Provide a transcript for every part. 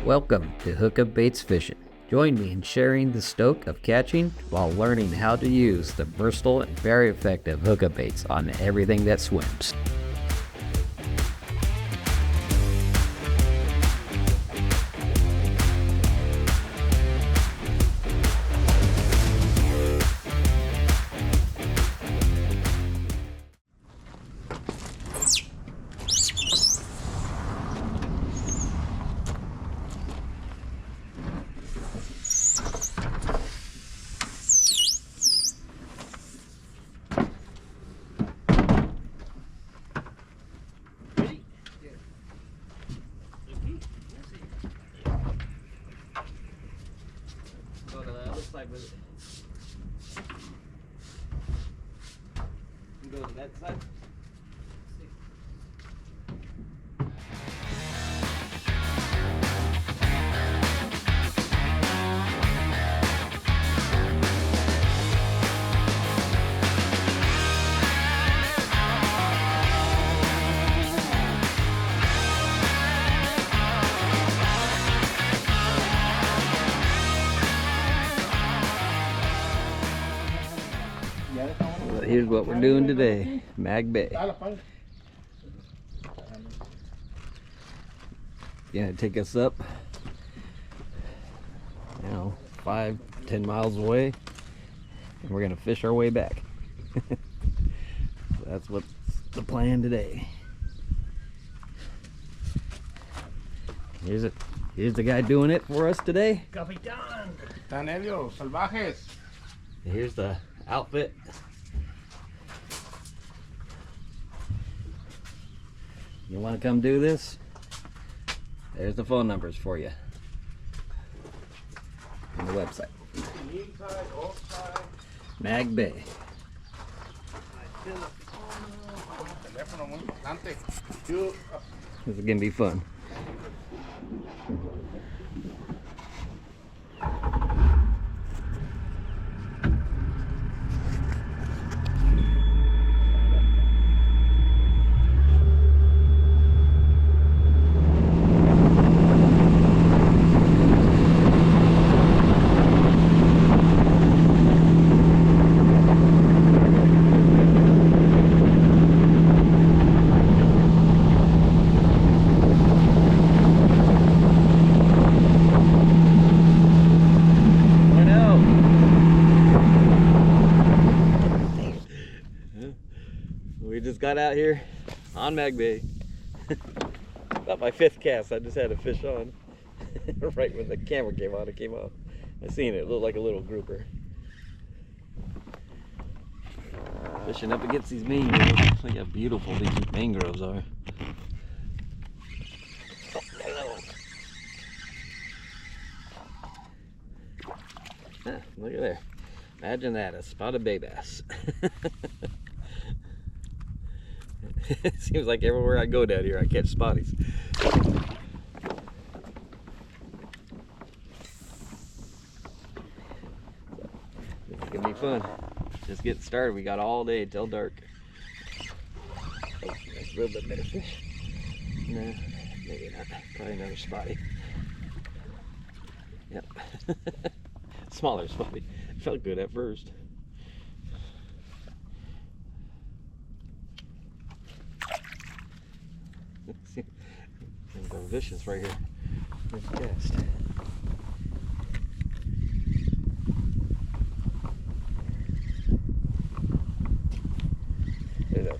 Welcome to Hookup Baits Fishing. Join me in sharing the stoke of catching while learning how to use the versatile and very effective hookup baits on everything that swims. Side with it. You go to that side. Here's what we're doing today, Mag Bay. Gonna take us up, 5-10 miles away, and we're gonna fish our way back. That's what's the plan today. Here's the guy doing it for us today. Capitán. Danelio, Salvajes. Here's the outfit. You want to come do this? There's the phone numbers for you on the website. Mag Bay. This is gonna be fun. We just got out here on Mag Bay. About my 5th cast. I just had a fish on. Right when the camera came on, it came off. I seen it. It looked like a little grouper. Fishing up against these mangroves. Look how beautiful these mangroves are. Look at there. Imagine that, a spotted bay bass. It seems like everywhere I go down here I catch spotties. This is gonna be fun. Just getting started. We got all day till dark. Oh, there's a little bit better fish. No, maybe not. Probably another spotty. Yep. Smaller spotty. Felt good at first. I'm going vicious right here. There's a cast. There's a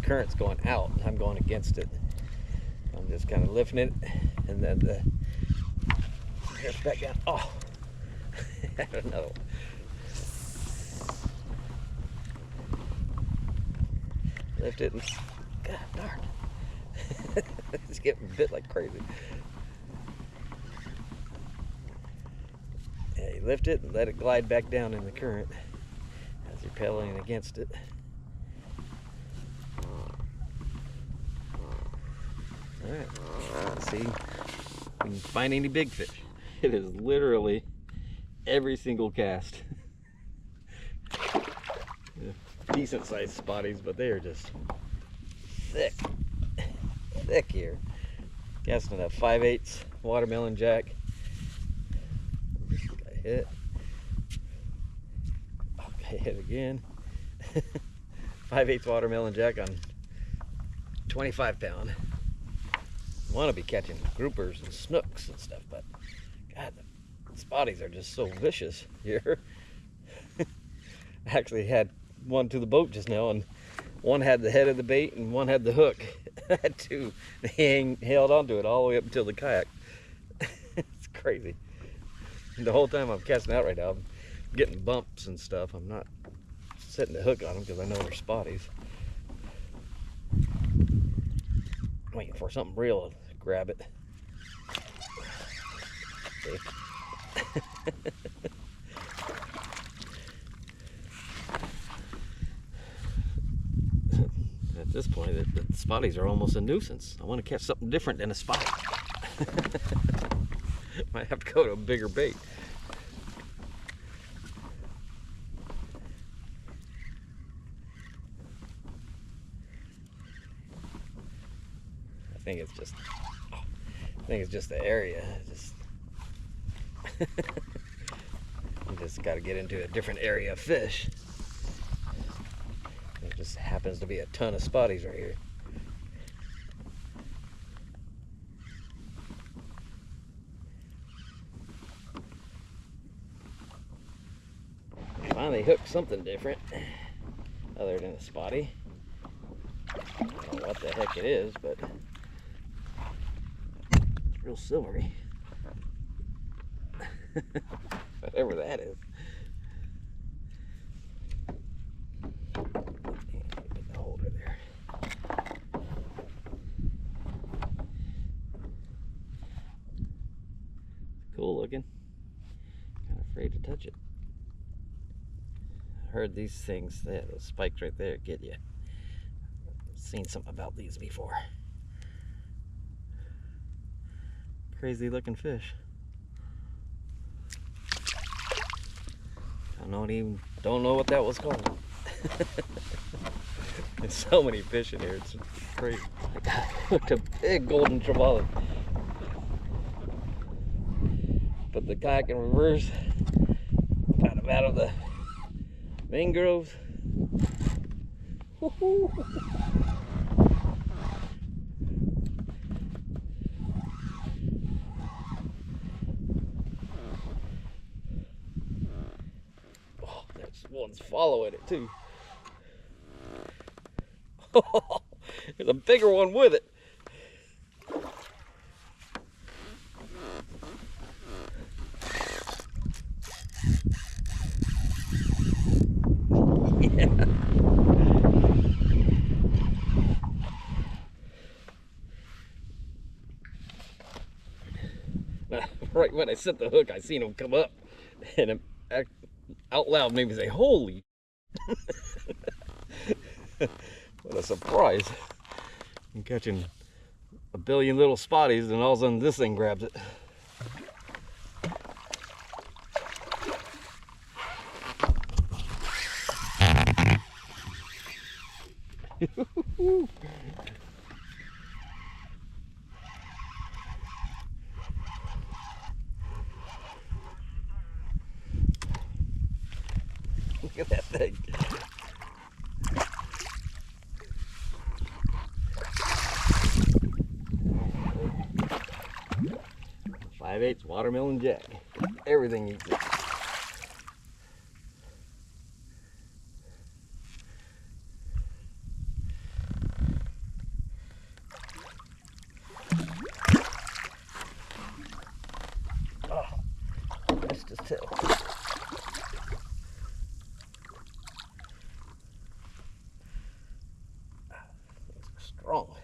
current's going out. I'm going against it. I'm just kind of lifting it, and then the drift back down. Oh, I don't know. Lift it and God darn. It's getting bit like crazy. Yeah, you lift it and let it glide back down in the current as you're pedaling against it. Alright, let's see if we can find any big fish. It is literally every single cast. Decent sized spotties, but they are just thick here. Casting a 5/8 watermelon jack. Got hit. Okay, hit again. 5/8 watermelon jack on 25 pound. Want to be catching groupers and snooks and stuff, but God, the spotties are just so vicious here. I actually had one to the boat just now, and one had the head of the bait and one had the hook. I had two. They held onto it all the way up until the kayak. It's crazy. And the whole time I'm casting out right now, I'm getting bumps and stuff. I'm not setting the hook on them because I know they're spotties. I'm waiting for something real to grab it. See? At this point, the spotties are almost a nuisance. I want to catch something different than a spotty. Might have to go to a bigger bait. I think it's just the area. You just got to get into a different area of fish. There just happens to be a ton of spotties right here. Finally hooked something different other than a spotty. I don't know what the heck it is, but it's real silvery. Whatever that is. Put the holder there. Cool looking. Kind of afraid to touch it. I heard these things, those spikes right there get you. I've seen something about these before. Crazy looking fish. Don't know what that was called. There's so many fish in here, it's crazy. Looked a big golden trevally. Put the kayak in reverse. Got him out of the mangroves. Woohoo! One's following it too. There's a bigger one with it. Yeah. Right when I set the hook, I seen him come up, and out loud made me say, "Holy!" What a surprise! I'm catching a billion little spotties, and all of a sudden this thing grabs it. Look at that thing. .5/8 watermelon jack. Everything eats it. Oh, missed his tail. Strong.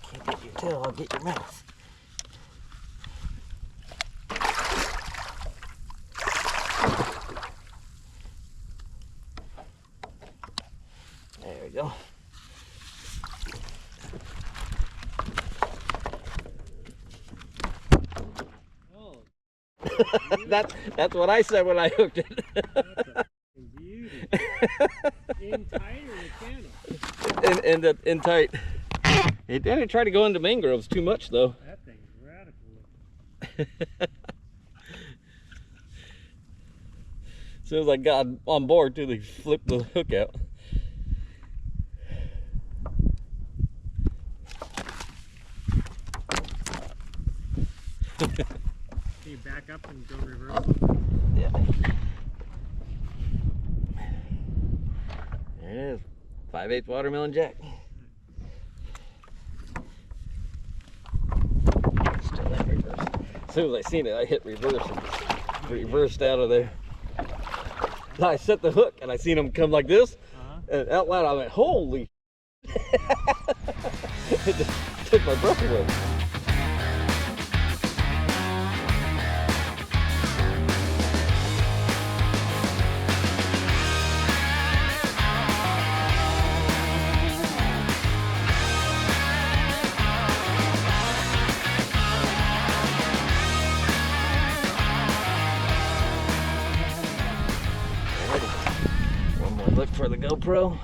Can't get your tail, I'll get your mouth. go. Oh, that's what I said when I hooked it. that's a beauty. In tight or in channel? In tight. It didn't try to go into mangroves too much though. That thing's radical. As soon as I got on board too, they flipped the hook out. Can you back up and go reverse? Yeah. There it is. 5/8 watermelon jack. Still in reverse. As soon as I seen it, I hit reverse and reversed out of there. I set the hook and I seen him come like this, and out loud I went, holy it just took my breath away. One more look for the GoPro.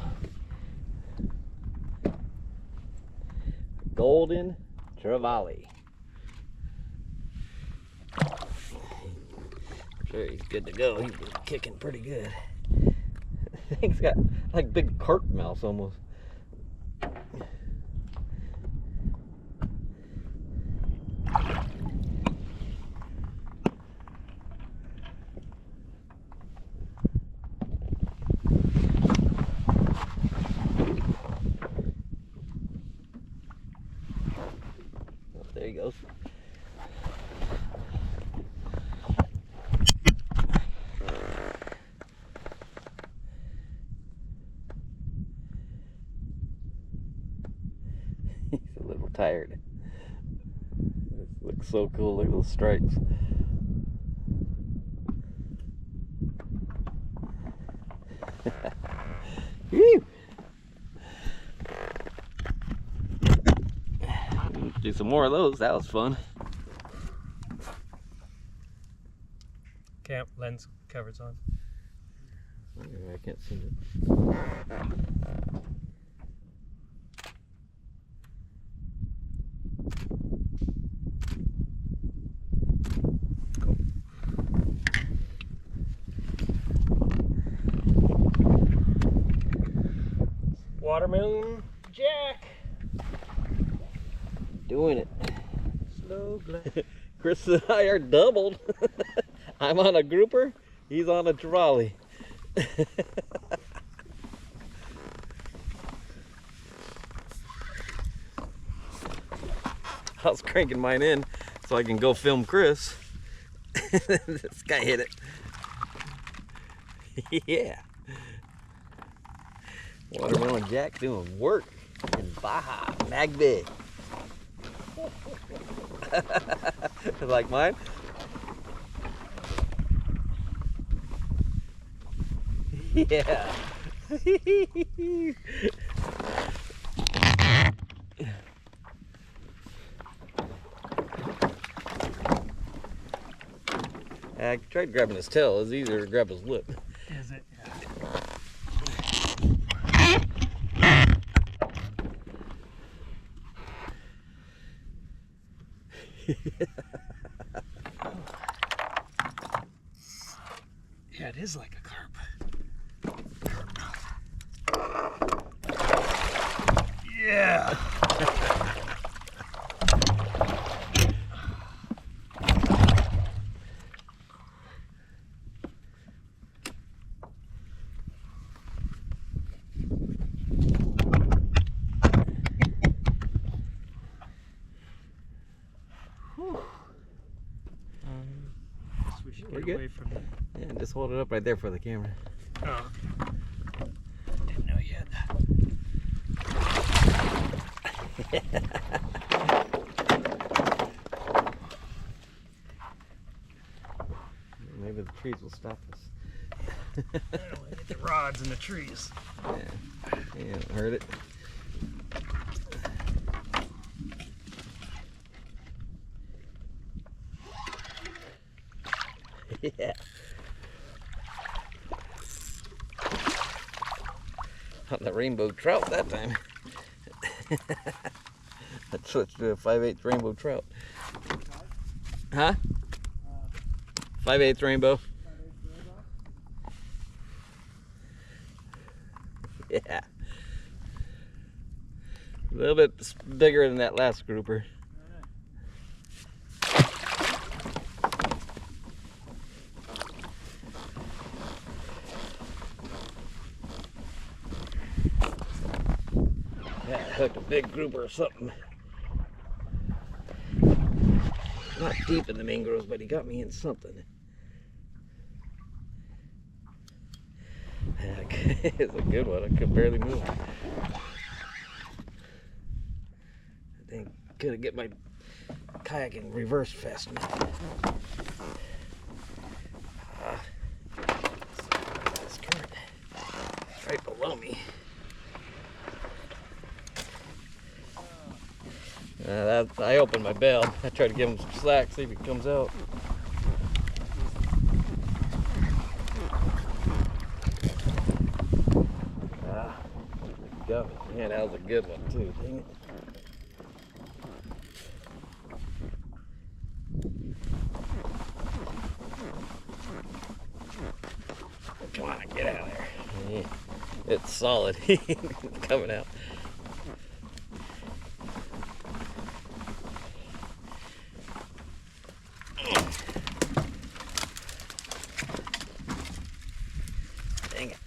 Golden Trevally. Sure, he's good to go. He's been kicking pretty good. I think he's got like big carp mouth almost. There he goes. He's a little tired. This looks so cool. Look at those stripes. Whew. Do some more of those. That was fun. Camp lens covers on. I can't see it. Cool. Watermelon jack. Doing it. Slow glide. Chris and I are doubled. I'm on a grouper, he's on a trolley. I was cranking mine in so I can go film Chris. This guy hit it. Yeah. Watermelon Jack doing work in Baja, Magby. Like mine? Yeah. I tried grabbing his tail. It's easier to grab his lip. Is it? Yeah, it is like a carp. Yeah. Guess we should We're get good. away from it. Yeah, just hold it up right there for the camera. Oh. Didn't know you had that. Maybe the trees will stop us. I don't want to get the rods in the trees. Yeah. Yeah, heard it. Yeah. On the rainbow trout that time. I switched to a 5/8 rainbow trout. Huh? 5/8 rainbow. Yeah. A little bit bigger than that last grouper. Yeah, I hooked a big grouper or something. Not deep in the mangroves, but he got me in something. Heck, it's a good one. I could barely move. I think could get my kayak in reverse fast enough. This current right below me. I opened my bail. I tried to give him some slack, see if he comes out. Got me. Man, that was a good one too. Dang it. Come on, get out of there. Yeah, it's solid. Coming out. Dang it.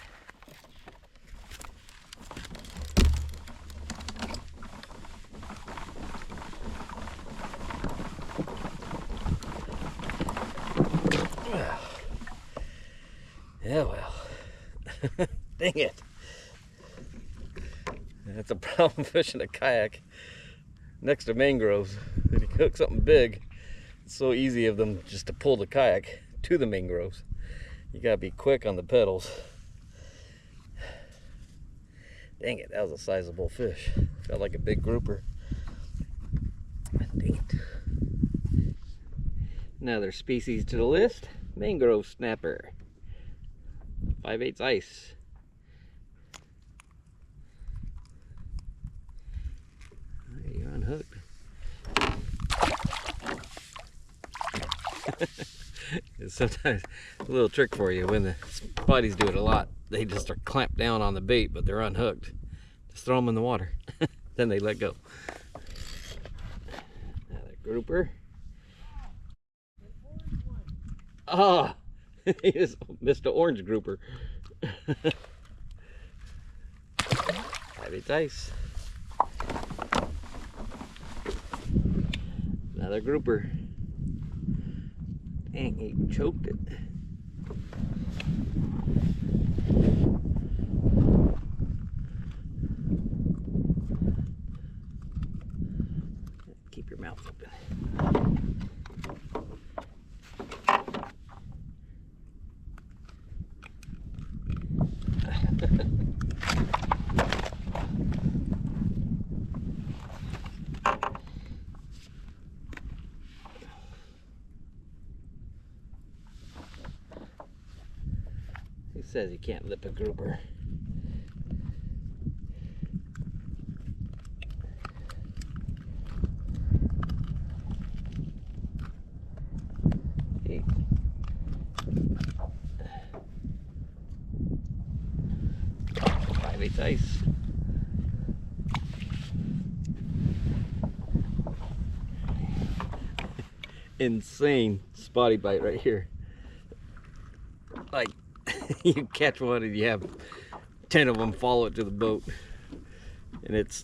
Yeah, well. Dang it. That's a problem fishing a kayak next to mangroves. If you hook something big, it's so easy of them just to pull the kayak to the mangroves. You gotta be quick on the pedals. Dang it, that was a sizable fish. Felt like a big grouper. Dang it. Another species to the list, mangrove snapper. 5/8 ice. You're unhooked. Sometimes a little trick for you when the spotties do it a lot. They just are clamped down on the bait, but they're unhooked. Just throw them in the water. Then they let go. Another grouper. Ah! He just missed an orange grouper. 5/8 ice. Another grouper. Dang, he choked it. Keep your mouth open. He says you can't lip a grouper. Hey. 5/8 ice. Insane spotty bite right here. Like, you catch one and you have 10 of them follow it to the boat, and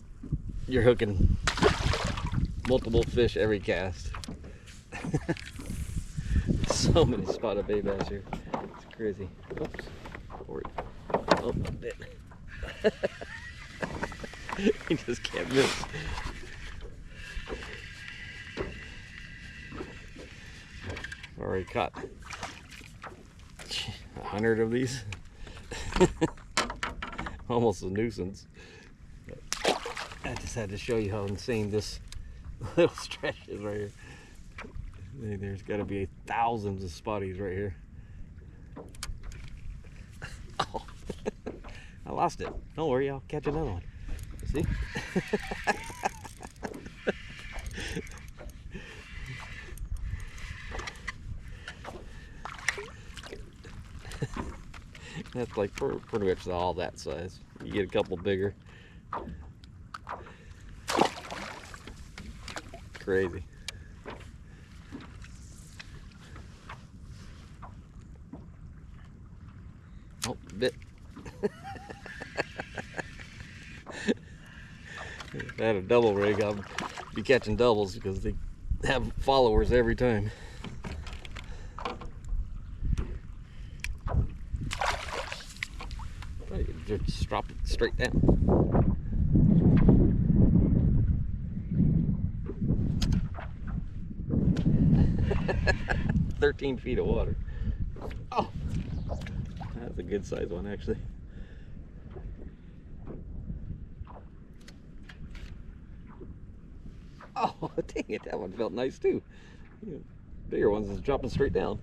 you're hooking multiple fish every cast. So many spotted bay bass here. It's crazy. Oops. Oh, a bit. You just can't miss. Already caught 100 of these. almost a nuisance. But I just had to show you how insane this little stretch is right here. There's got to be thousands of spotties right here. Oh, I lost it. Don't worry, I'll catch another one. See? That's like pretty much all that size. You get a couple bigger. Crazy. Oh, bit. If I had a double rig, I'd be catching doubles because they have followers every time. Just drop it straight down. 13 feet of water. Oh, that's a good size one actually. Oh, dang it, that one felt nice too. Bigger ones is dropping straight down.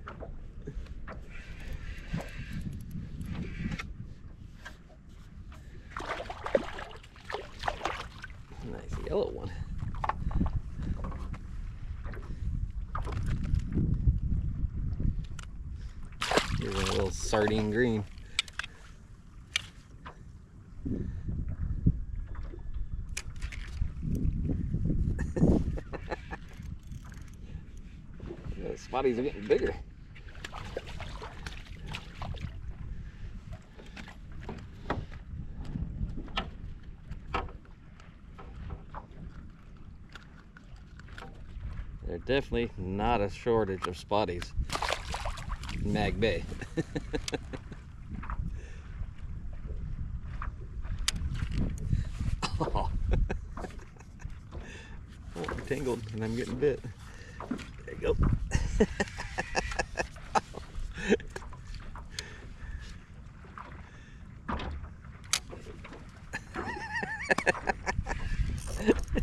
Nice yellow one. Here's a little sardine green. The spotties are getting bigger. There's definitely not a shortage of spotties in Mag Bay. Oh. Oh, I'm tangled and I'm getting bit. There you go.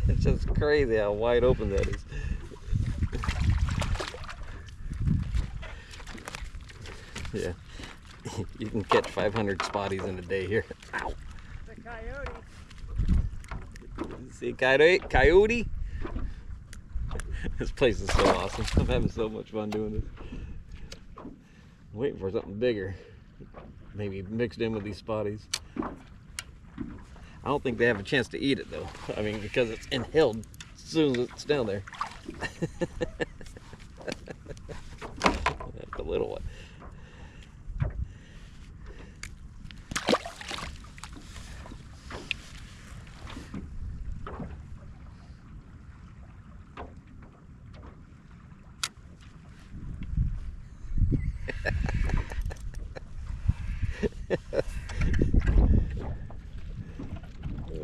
It's just crazy how wide open that is. Yeah, you can catch 500 spotties in a day here. Ow. The coyote. See coyote? This place is so awesome. I'm having so much fun doing this. I'm waiting for something bigger. Maybe mixed in with these spotties. I don't think they have a chance to eat it though. I mean, because it's inhaled as soon as it's down there. That's the little one.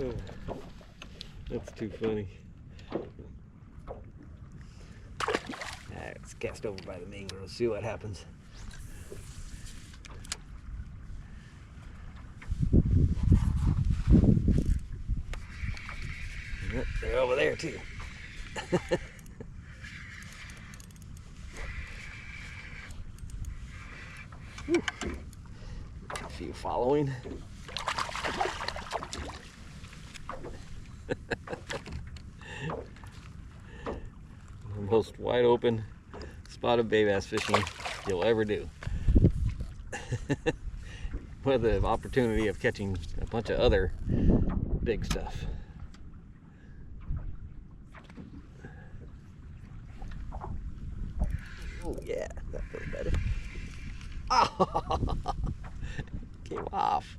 Oh, that's too funny. Alright, let's cast over by the mangrove, see what happens. Yep, they're over there too. A few following. The most wide open spotted bay bass fishing you'll ever do. With the opportunity of catching a bunch of other big stuff. Oh yeah, that feels better. Oh, came off.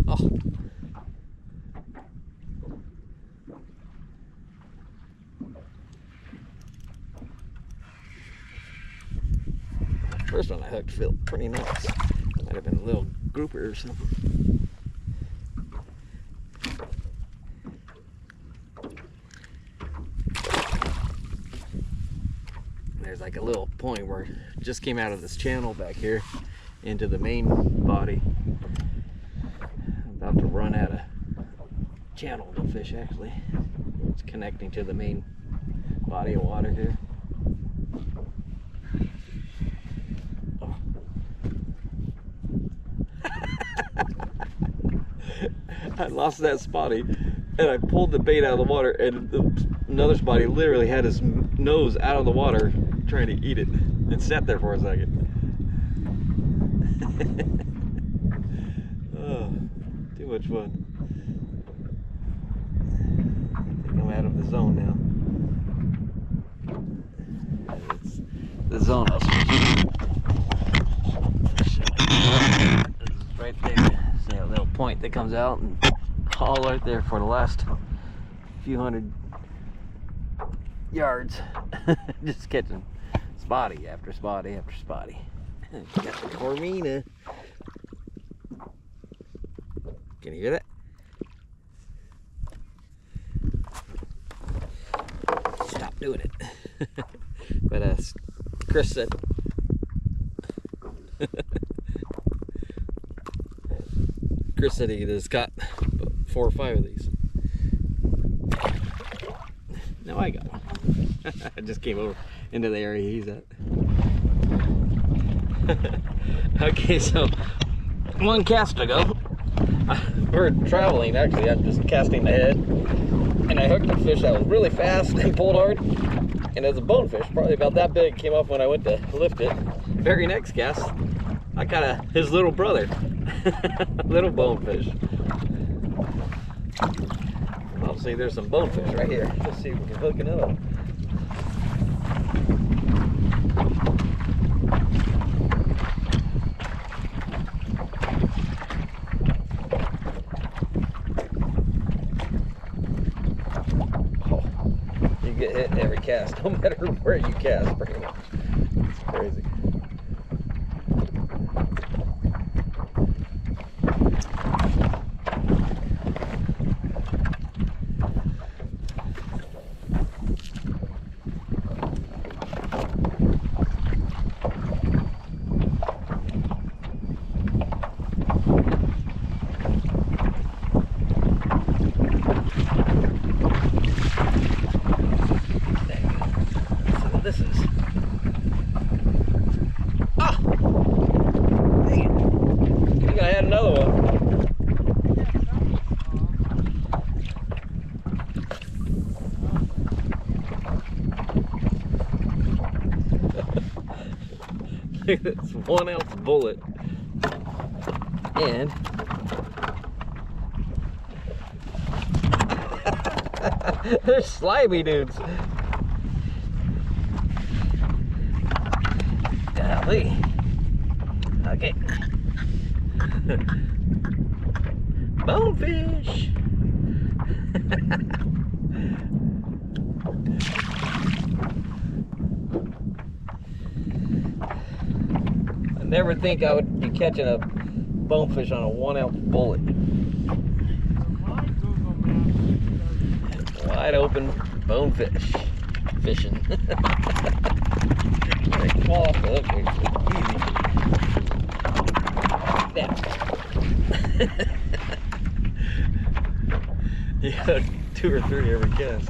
Oh. First one I hooked felt pretty nice. Might have been a little grouper or something. There's like a little point where it just came out of this channel back here into the main body. run out of channel to fish actually. It's connecting to the main body of water here. Oh. I lost that spotty and I pulled the bait out of the water, and another spotty literally had his nose out of the water trying to eat it and sat there for a second. Oh, too much fun. I think I'm out of the zone now. It's the zone I was It's right there. See that little point that comes out, and all right there for the last few hundred yards. Just catching spotty after spotty after spotty. Got the Corvina. Can you hear that? Stop doing it. But as Chris said, he has got about 4 or 5 of these. Now I got one. I just came over into the area he's at. Okay, so one cast ago, we're traveling actually. I'm just casting ahead, and I hooked a fish that was really fast and pulled hard, and it was a bonefish, probably about that big. Came up when I went to lift it. Very next cast, I got his little brother, little bonefish. I'll see there's some bonefish right here. Let's see if we can hook another one. Get hit every cast, no matter where you cast, pretty much. It's crazy. This is. Ah! Dang it. I think I had another one. Look at this 1 ounce bullet. And they're slimy dudes. Golly. Okay. Bonefish. I never think I would be catching a bonefish on a 1 ounce bullet. Wide open bonefish fishing. They fall off the hook easy. Yeah, 2 or 3 every cast.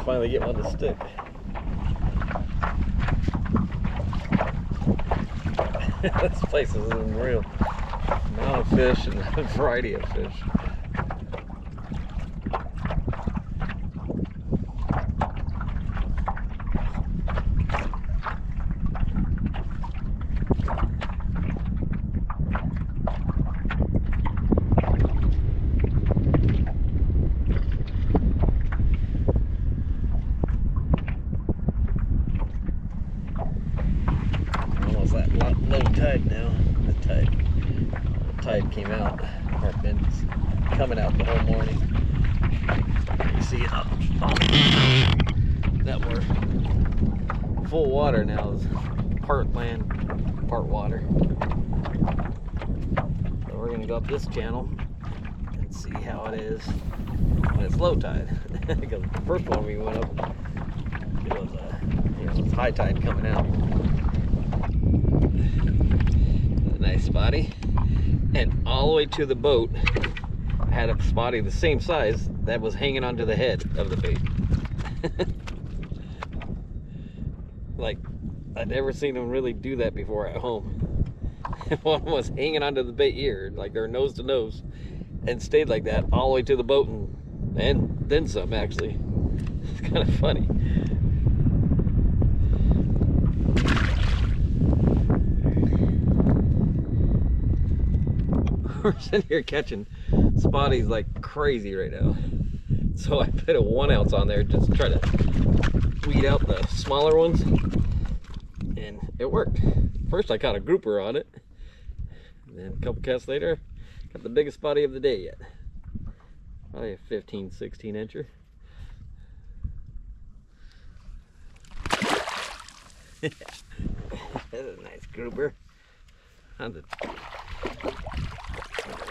Finally get one to stick. This place is unreal. Amount of fish and a variety of fish. Low tide now. The tide came out, or been coming out the whole morning. You see it that we're full water now. Is part land, part water. So we're gonna go up this channel and see how it is when it's low tide. Because the first one we went up, it was it's high tide coming out. Nice spotty, and all the way to the boat had a spotty the same size that was hanging onto the head of the bait. Like, I'd never seen them really do that before at home. One was hanging onto the bait ear, like they're nose to nose, and stayed like that all the way to the boat, and then some, actually. It's kind of funny. We're sitting here catching spotties like crazy right now. So I put a 1 ounce on there just to try to weed out the smaller ones, and it worked. First I caught a grouper on it, and then a couple casts later got the biggest spotty of the day yet. Probably a 15, 16 incher. That's a nice grouper on the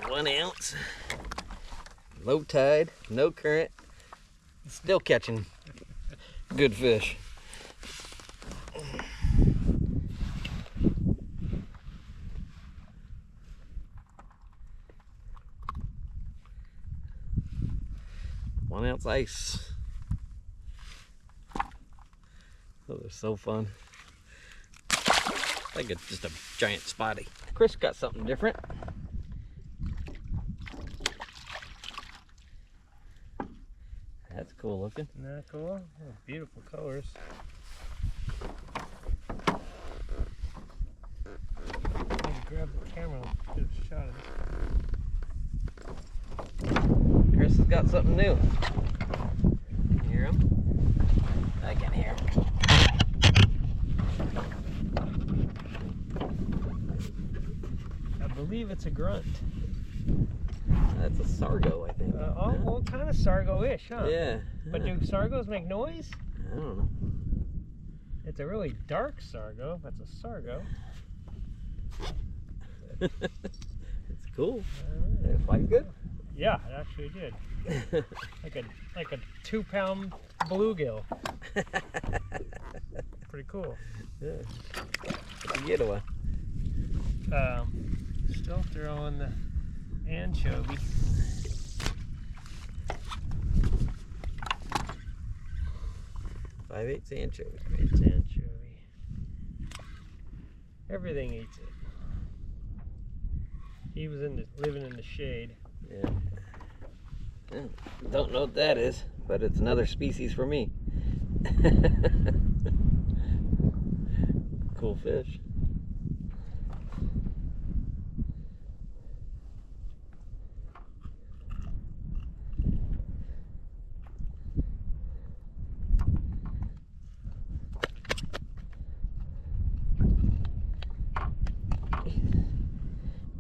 1 ounce. Low tide, no current, still catching good fish. One ounce ice. Those are so fun. I think it's just a giant spotty. Chris got something different. That's cool looking. Isn't that cool? Oh, beautiful colors. Grab the camera and get a shot of Chris has got something new. Can you hear him? I can hear him. I believe it's a grunt. That's a sargo, I think. Well, kind of sargo-ish, huh? Yeah. But do sargos make noise? I don't know. It's a really dark sargo, if that's a sargo. It's cool. Did it fight good? Yeah, it actually did. like a 2-pound bluegill. Pretty cool. Yeah. What'd you get away? Still throwing the anchovy. Five-eighths anchovy. It's anchovy. Everything eats it. He was living in the shade. Yeah. Don't know what that is, but it's another species for me. Cool fish.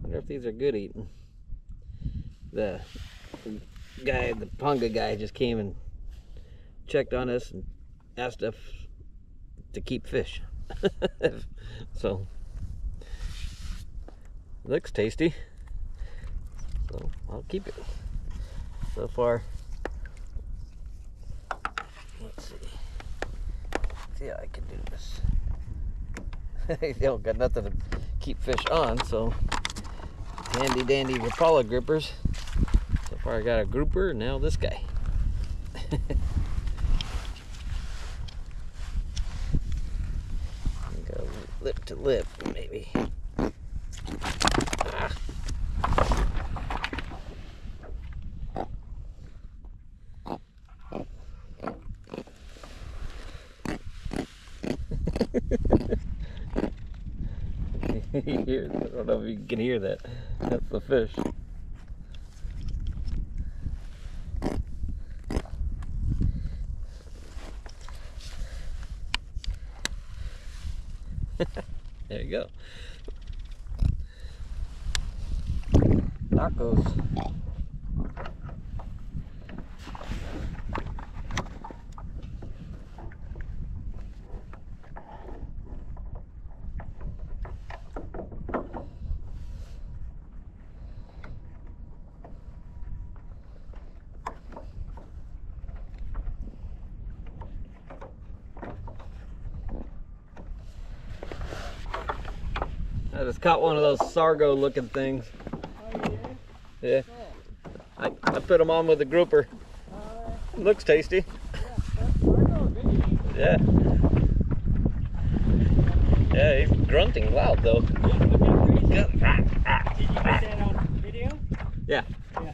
Wonder if these are good eating. The guy, the Ponga guy, just came and checked on us and asked us to keep fish. So, looks tasty. So I'll keep it. So far, let's see how I can do this. They don't got nothing to keep fish on, so handy dandy Rapala grippers. So far I got a grouper, now this guy. Go lip to lip, maybe. Ah. I don't know if you can hear that. That's the fish. There you go. Tacos. I just caught one of those sargo looking things. Oh, yeah? Yeah. I put them on with the grouper. Looks tasty. Yeah. Yeah, he's grunting loud though. Did you get that on video? Yeah. Yeah.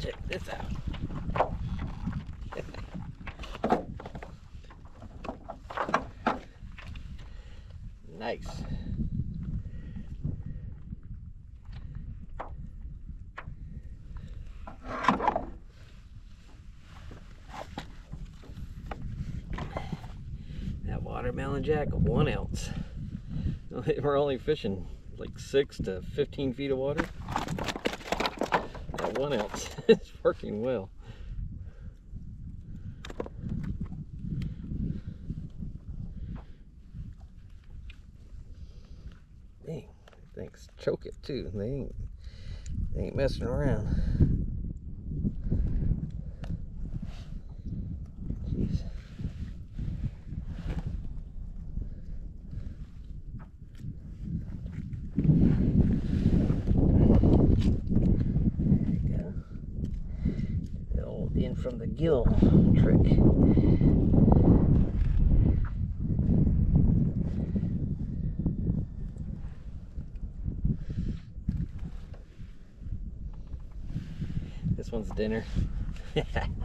Check this out. Nice. That watermelon jack, 1 ounce. We're only fishing like 6 to 15 feet of water. That 1 ounce is working well. Dang, things choke it too. They ain't messing around. Jeez. In from the gill trick. This one's dinner.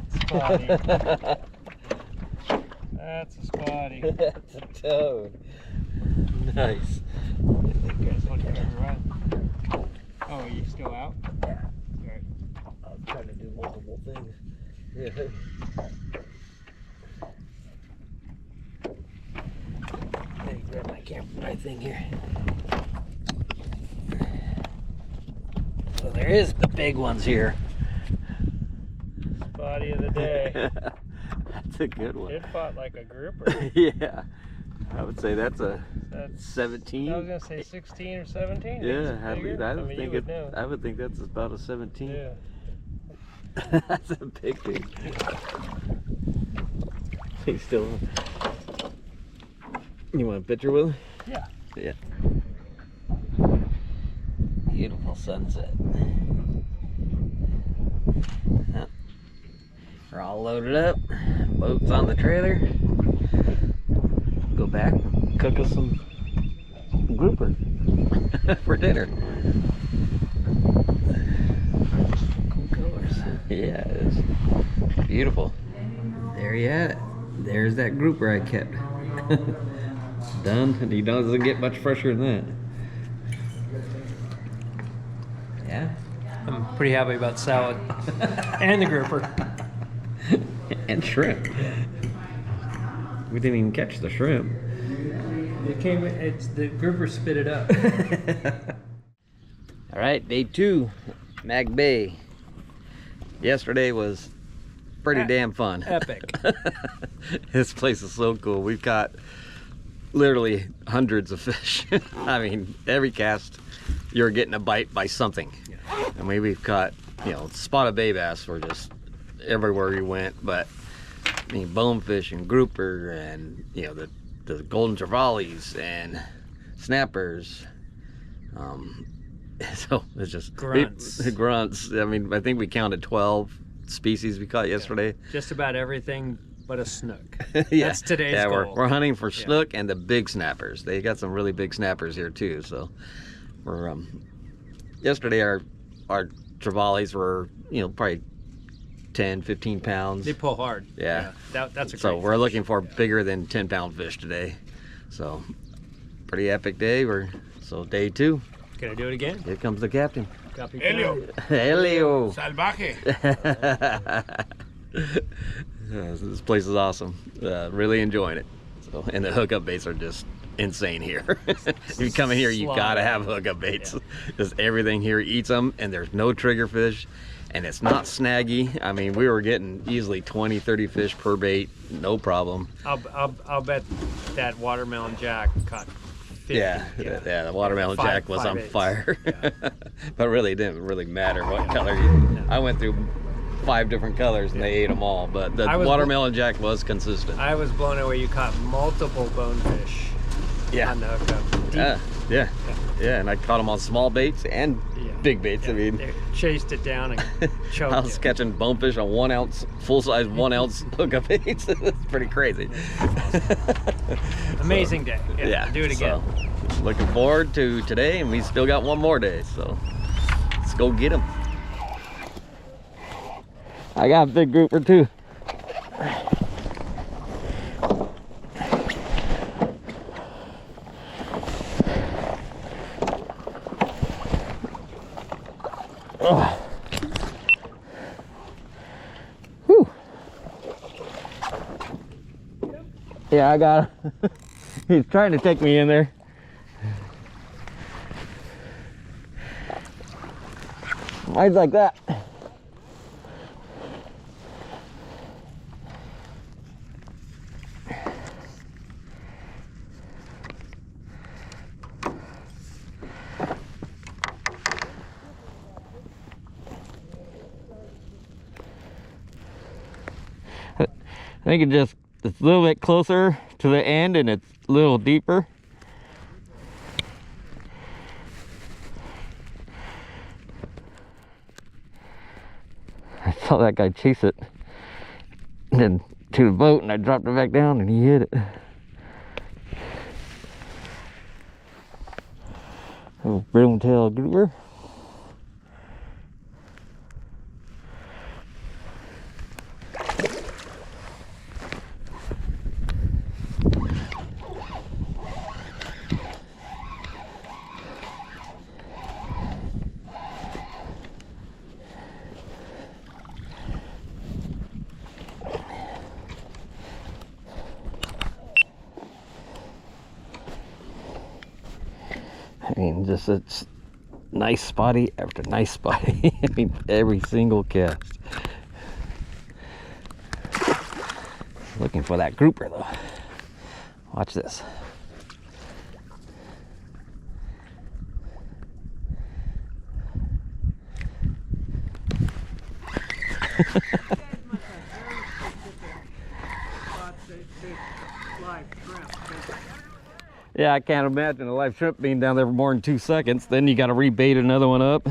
Spotty. That's a spotty. That's a toad. Nice. You guys want to go run? Oh, are you still out? Yeah. Alright. I'm trying to do multiple things. Yeah. Let me grab my camera thing here. So there is the big ones here. Spotty of the day. That's a good one. It fought like a grouper. Yeah. I would say that's a That's 17. I was gonna say 16 or 17. Yeah, I I would think that's about a 17. Yeah. That's a big thing. He's still. You want a picture with him? Yeah. Yeah. Beautiful sunset. Yep. We're all loaded up. Boat's on the trailer. Go back, cook us some grouper for dinner. Cool colors. Yeah, it is beautiful. There you have it. There's that grouper I kept. Done, and he doesn't get much fresher than that. Yeah. I'm pretty happy about salad and the grouper. And shrimp. We didn't even catch the shrimp. It's the grouper spit it up. All right, day 2, Mag Bay. Yesterday was pretty damn fun. Epic. This place is so cool. We've caught literally hundreds of fish. I mean, every cast, you're getting a bite by something. I mean, we've caught, spotted bay bass were just everywhere you went, but I mean, bonefish and grouper and, the golden trevallies and snappers. So it's just grunts. Grunts. I mean, I think we counted 12 species we caught yesterday. Just about everything but a snook. Yeah. That's today's goal. We're hunting for snook and the big snappers. They got some really big snappers here too. So we're yesterday our trevallies were probably 10, 15 pounds. They pull hard. Yeah. That's a great So we're fish. looking for bigger than 10-pound fish today. So pretty epic day. So day 2. Can I do it again? Here comes the captain. Copy. Helio. Helio. Salvaje. This place is awesome. Really enjoying it. So, and the hookup baits are just insane here. If you come in here, you gotta have hookup baits. Just everything here eats them, and there's no trigger fish, and it's not snaggy. I mean, we were getting easily 20, 30 fish per bait, no problem. I'll bet that watermelon jack caught 50. Yeah, the watermelon jack was on fire. Yeah. But really, it didn't really matter what color I went through 5 different colors and they ate them all, but the watermelon jack was consistent. I was blown away. You caught multiple bonefish Yeah. on the hookup. Deep. Yeah, and I caught them on small baits and big baits. I mean, they chased it down and choked I was catching bonefish on 1 ounce, full-size 1 ounce hookup baits. It's pretty crazy. Amazing day. Yeah, do it again. So, looking forward to today, and we still got 1 more day, so let's go get them. I got a big grouper too. Oh. Whew. Yeah, I got him. He's trying to take me in there. Mine's like that. I think it's a little bit closer to the end and it's a little deeper. I saw that guy chase it and then to the boat, and I dropped it back down and he hit it. Oh, brown tail grouper. I mean, just it's nice spotty after nice spotty. I mean, every single cast. Looking for that grouper though. Watch this. Yeah, I can't imagine a live shrimp being down there for more than 2 seconds. Then you got to rebait another one up.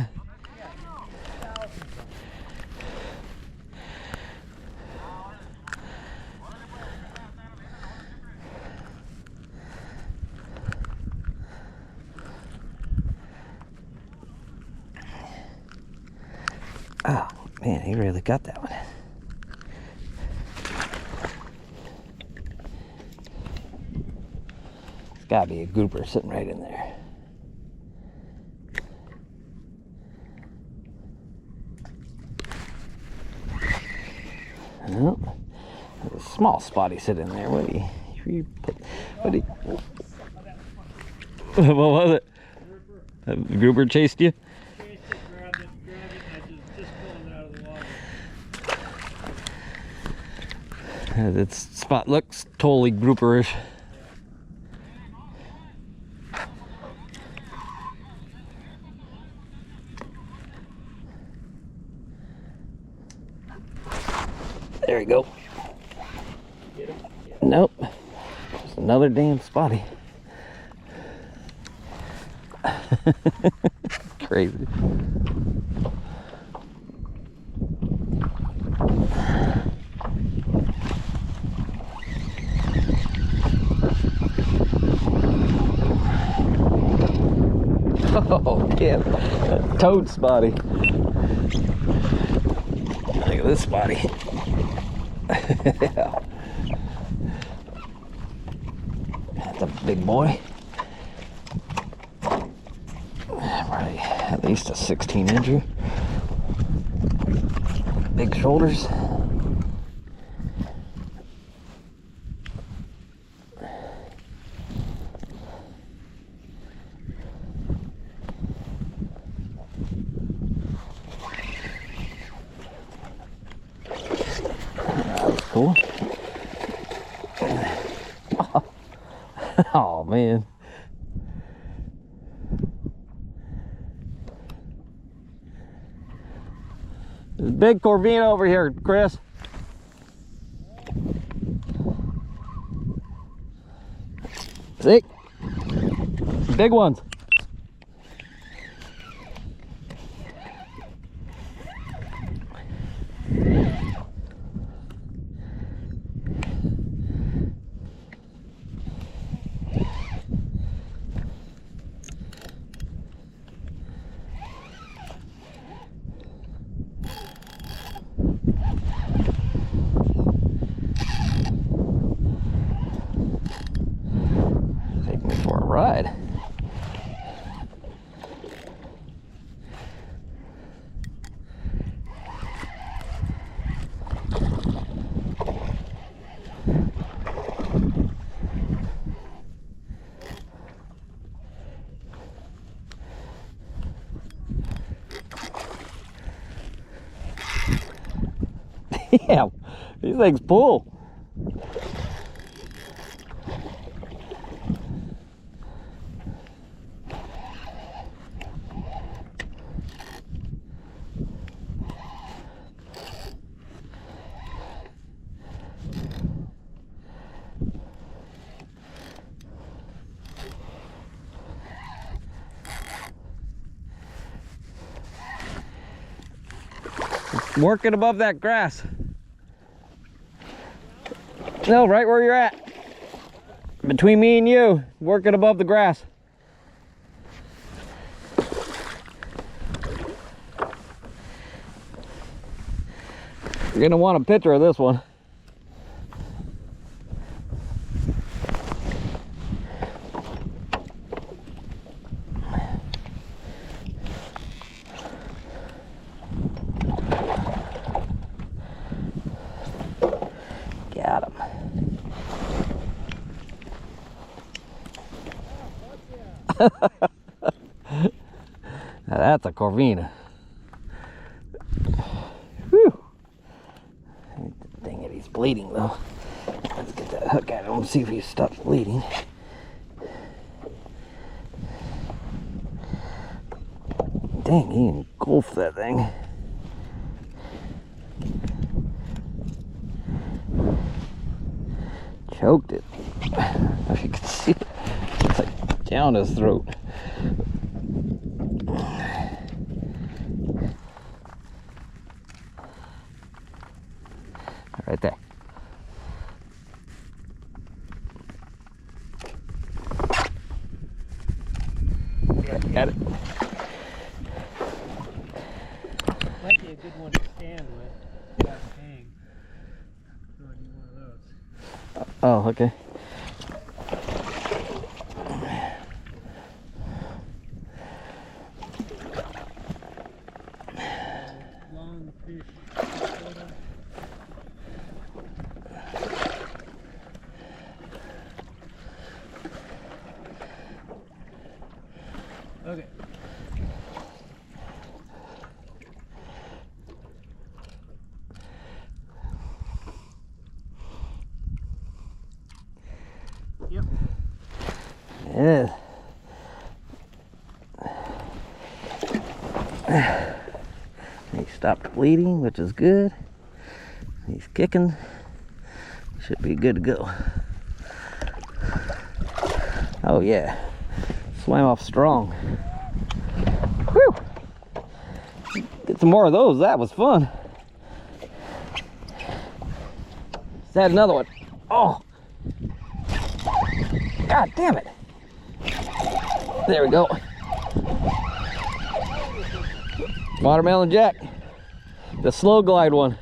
Oh man, he really got that one. Gotta be a grouper sitting right in there. Oh, there's a small spotty sitting there. What do you what was it? A grouper chased you? Chased it, grabbed it, and I just pulling it out of the water. Its spot looks totally grouperish. There we go. Nope. Just another damn spotty. Crazy. Oh, damn. A toad spotty. Look at this spotty. Yeah. That's a big boy. Probably at least a 16-incher. Big shoulders. Cool. Oh man. There's a big Corvina over here, Chris. Sick. Big ones. Take me for a ride. Yeah, these things pull. Working above that grass. No, right where you're at. Between me and you, working above the grass. You're gonna want a picture of this one. Got him. Now that's a Corvina. Whew. Dang it, he's bleeding though. Let's get that hook at him and see if he stops bleeding. Dang, he engulfed that thing. Choked it. I don't know if you can see it. It's like down his throat. Right there. Got it. Might be a good one to stand with. Have a hang. You want to do one of those. Oh, okay. Long fish. Okay. Yep. Yeah. He stopped bleeding, which is good. He's kicking. Should be good to go. Oh yeah. Swam off strong. Whew! Get some more of those. That was fun. Let's add another one. Oh! God damn it! There we go. Watermelon jack. The slow glide one.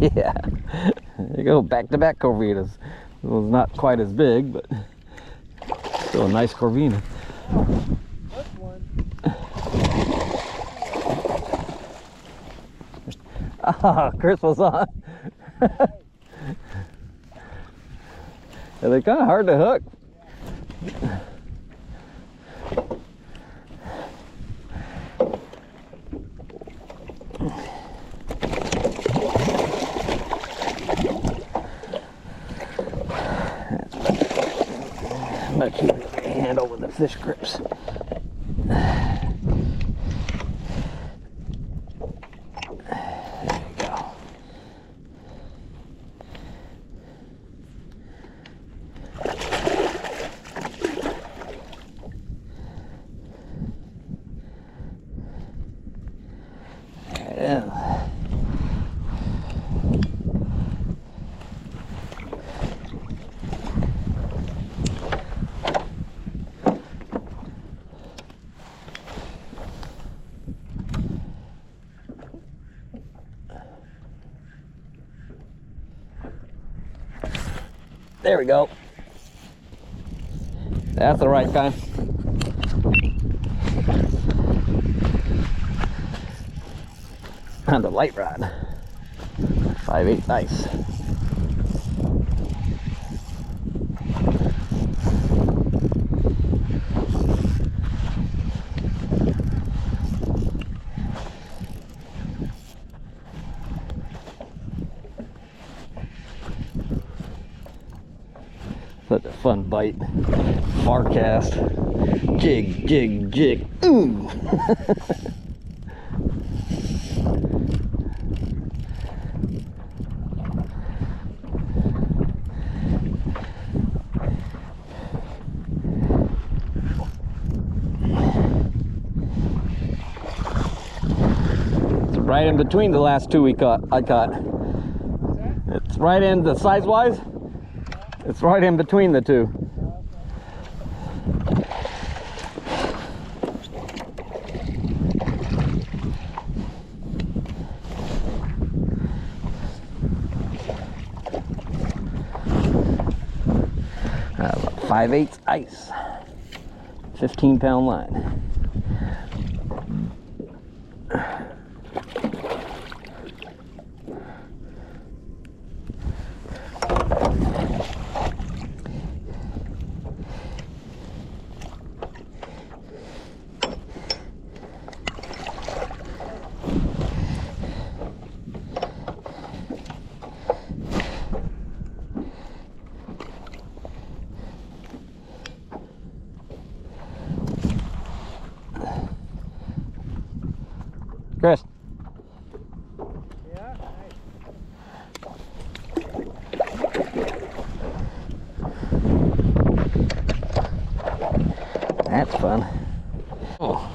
Yeah. There you go. Back-to-back Corvinas. It was not quite as big, but still a nice Corvina. That's one. Ah, Chris was on. Yeah, they're kind of hard to hook. I'm gonna keep my hand over the fish grips. There you go. There we go. That's the right kind. On the light rod. 5/8 ice. Such a fun bite. Far cast. Jig, jig, jig. Ooh! It's right in between the last two I caught. It's right in the size-wise. It's right in between the two. About 5/8 ice. 15-pound line. Chris. Yeah, That's fun. Oh.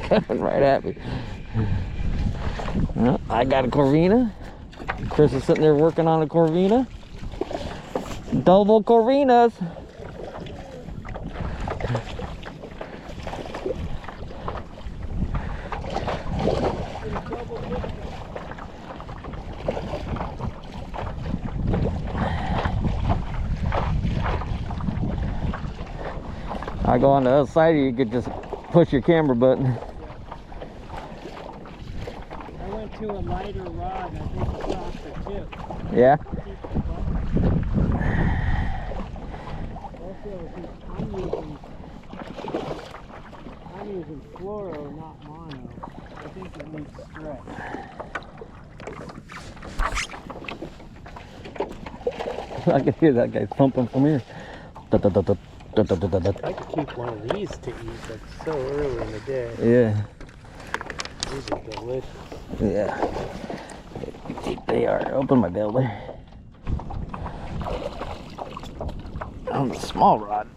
Coming right at me. Well, I got a Corvina. Chris is sitting there working on a Corvina. Double Corvinas. I go on the other side, you could just push your camera button. I went to a lighter rod. I think it's off the tip. Yeah? Also, I'm using fluoro, not mono. I think it needs stretch. I can hear that guy thumping from here. I could keep one of these to eat, but so early in the day. Yeah. These are delicious. Yeah. They are. Open my builder. On the small rod.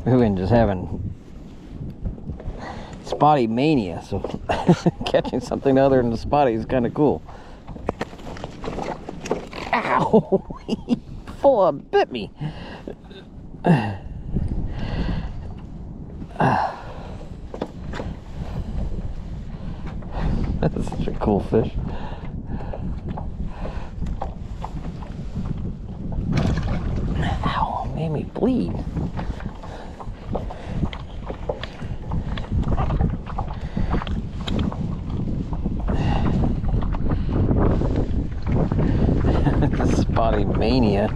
We've been just having spotty mania, so catching something other than the spotty is kind of cool. Ow! He full on bit me. That's such a cool fish. Ow, made me bleed. Spotty mania.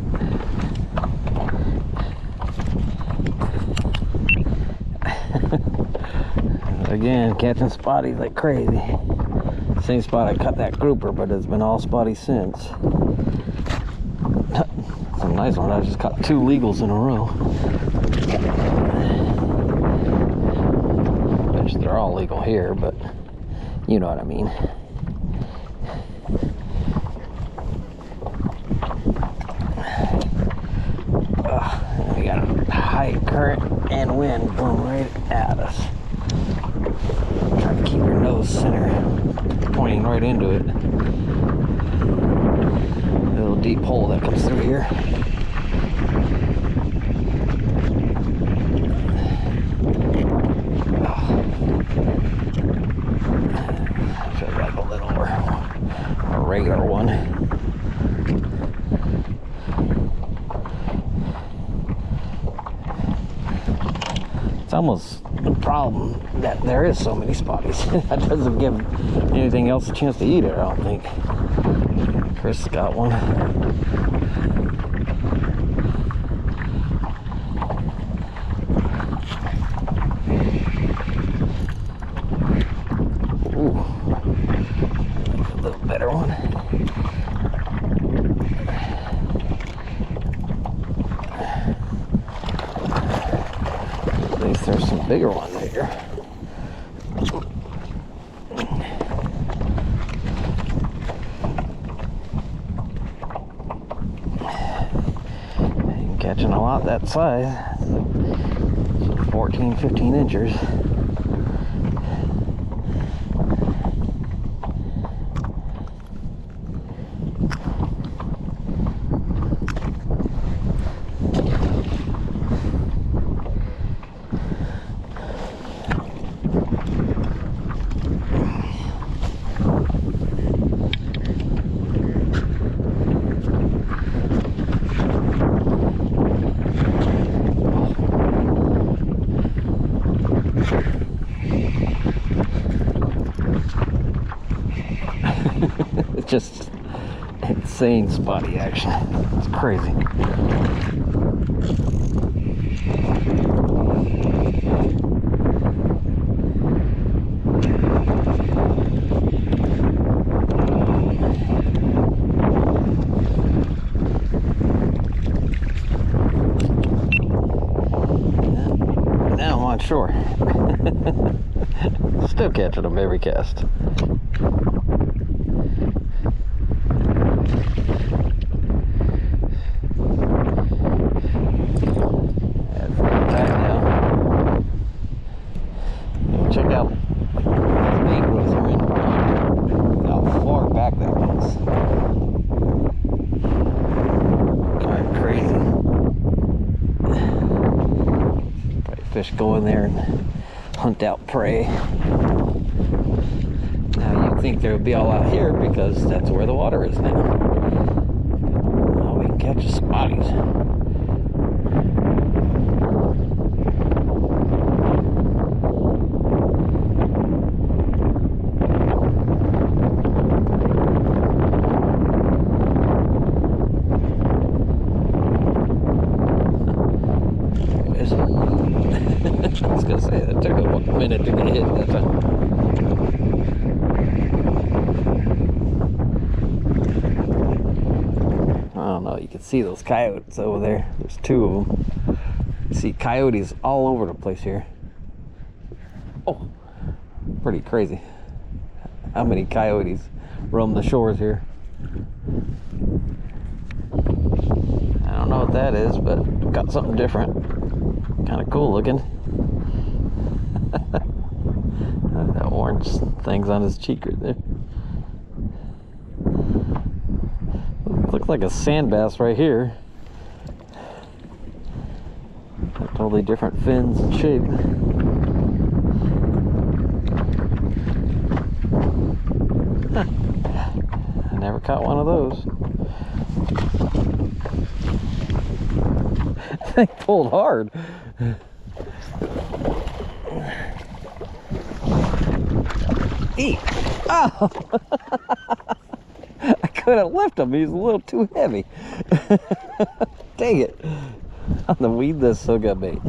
Again, catching spotties like crazy. Same spot I caught that grouper, but it's been all spotty since. Some nice one. I just caught 2 legals in a row. Which they're all legal here, but you know what I mean. We got a high current and wind blowing right at us. Try to keep your nose center, pointing right into it. A little deep hole that comes through here. Feels like a little more a regular one. It's almost the problem that there is so many spotties. That doesn't give anything else a chance to eat it, I don't think. Chris got one. Ooh, a little better one. At least there's some bigger ones here. Ain't catching a lot that size. 14, 15 inches. It's just insane spotty action. It's crazy. Now I'm on shore. Still catching them every cast. Check out these mangroves are in. How far back that goes. Kind of crazy. Probably fish go in there and hunt out prey. Now you'd think they would be all out here because that's where the water is now. Now we can catch the spotties. I was gonna say, that took a minute to get hit that time. I don't know, you can see those coyotes over there. There's two of them. You see coyotes all over the place here. Oh, pretty crazy. How many coyotes roam the shores here? I don't know what that is, but got something different. Kind of cool looking. That orange thing's on his cheek right there. Looks like a sand bass right here. Got totally different fins and shape. I never caught one of those. They pulled hard. Eat. Oh! I couldn't lift him. He's a little too heavy. Dang it. I'm gonna weed this hookup bait.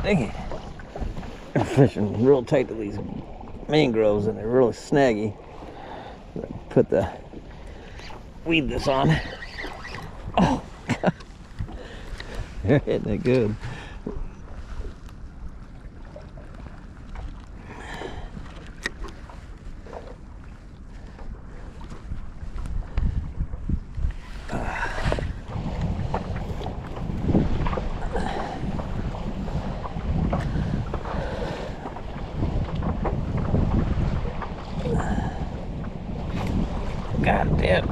Dang it. I'm fishing real tight to these mangroves and they're really snaggy. Put the weed this on. Oh, God. They're hitting it good. Yeah.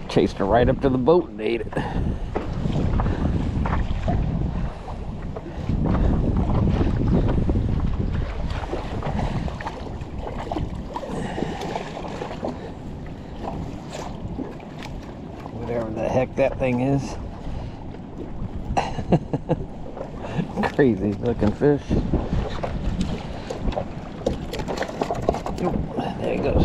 Chased her right up to the boat and ate it. Whatever the heck that thing is. Crazy looking fish. Oop, there he goes.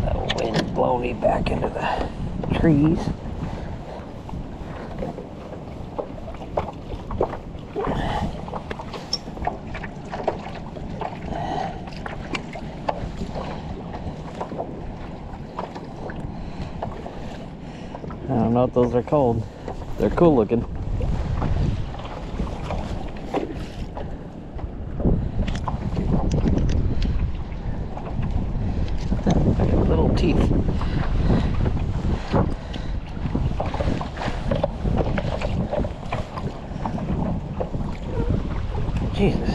The wind blowing me back into the trees. I don't know if those are cold. They're cool looking. Little teeth. Jesus.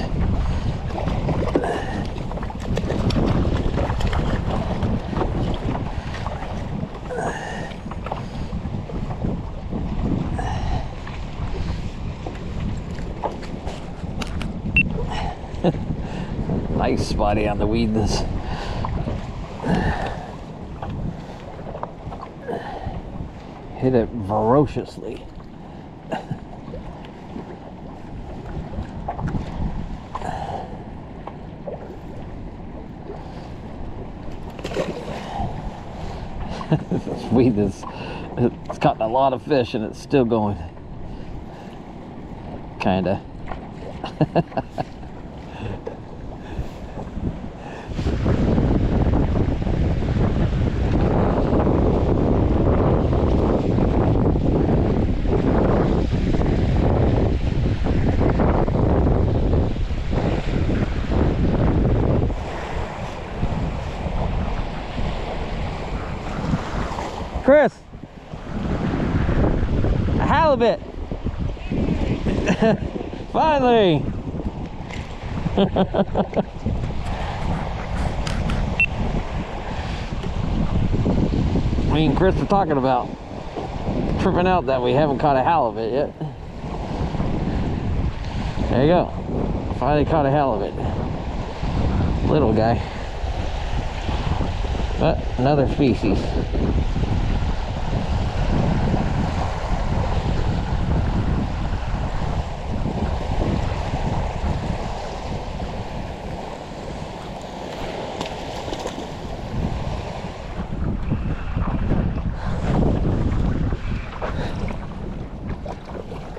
Nice spotty on the weedness. Hit it ferociously. This weedness, it's caught a lot of fish and it's still going. Kinda. Chris, a halibut. Finally. Me and Chris are talking about tripping out that we haven't caught a halibut yet. There you go. Finally caught a halibut. Little guy. But another species.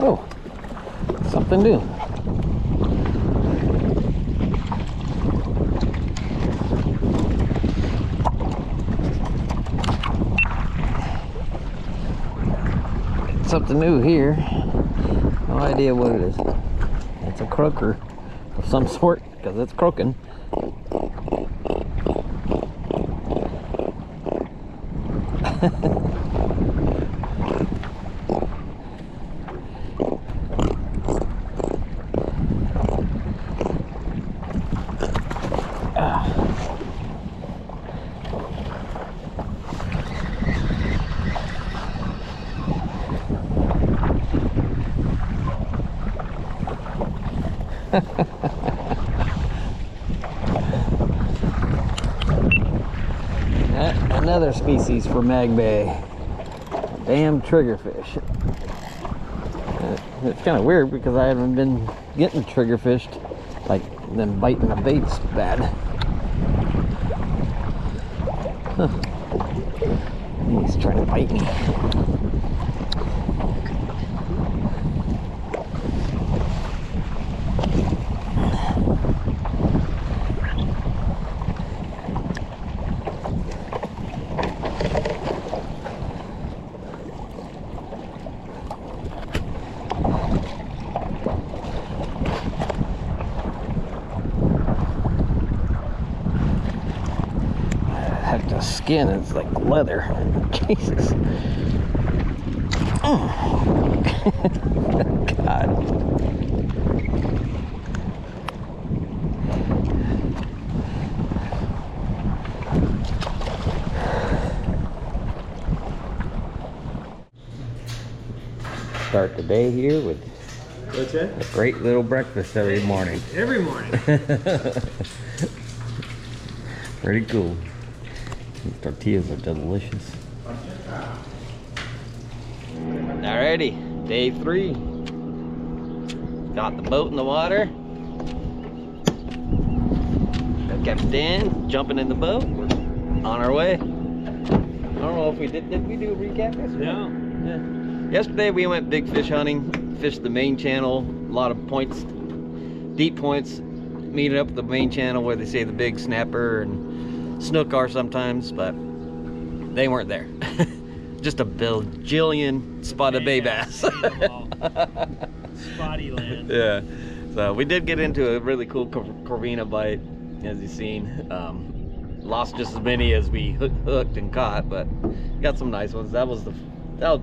Oh, something new. Something new here. No idea what it is. It's a croaker of some sort because it's croaking. Another species for Mag Bay. Damn triggerfish. It's kind of weird because I haven't been getting triggerfished, like them biting the baits bad. Huh. He's trying to bite me. The skin is like leather. Jesus. God. Start the day here with What's that? a great little breakfast every morning. Every morning. Pretty cool. These tortillas are delicious. Alrighty, day 3. Got the boat in the water. Got Captain jumping in the boat. We're on our way. I don't know if we did we do a recap yesterday? No. Yeah. Yesterday we went big fish hunting, fished the main channel, a lot of points, deep points, meeting up the main channel where they say the big snapper and snook are sometimes, but they weren't there. Just a bajillion spotted bay bass. Spotty land. Yeah. So we did get into a really cool Corvina bite, as you've seen. Lost just as many as we hooked and caught, but got some nice ones. That was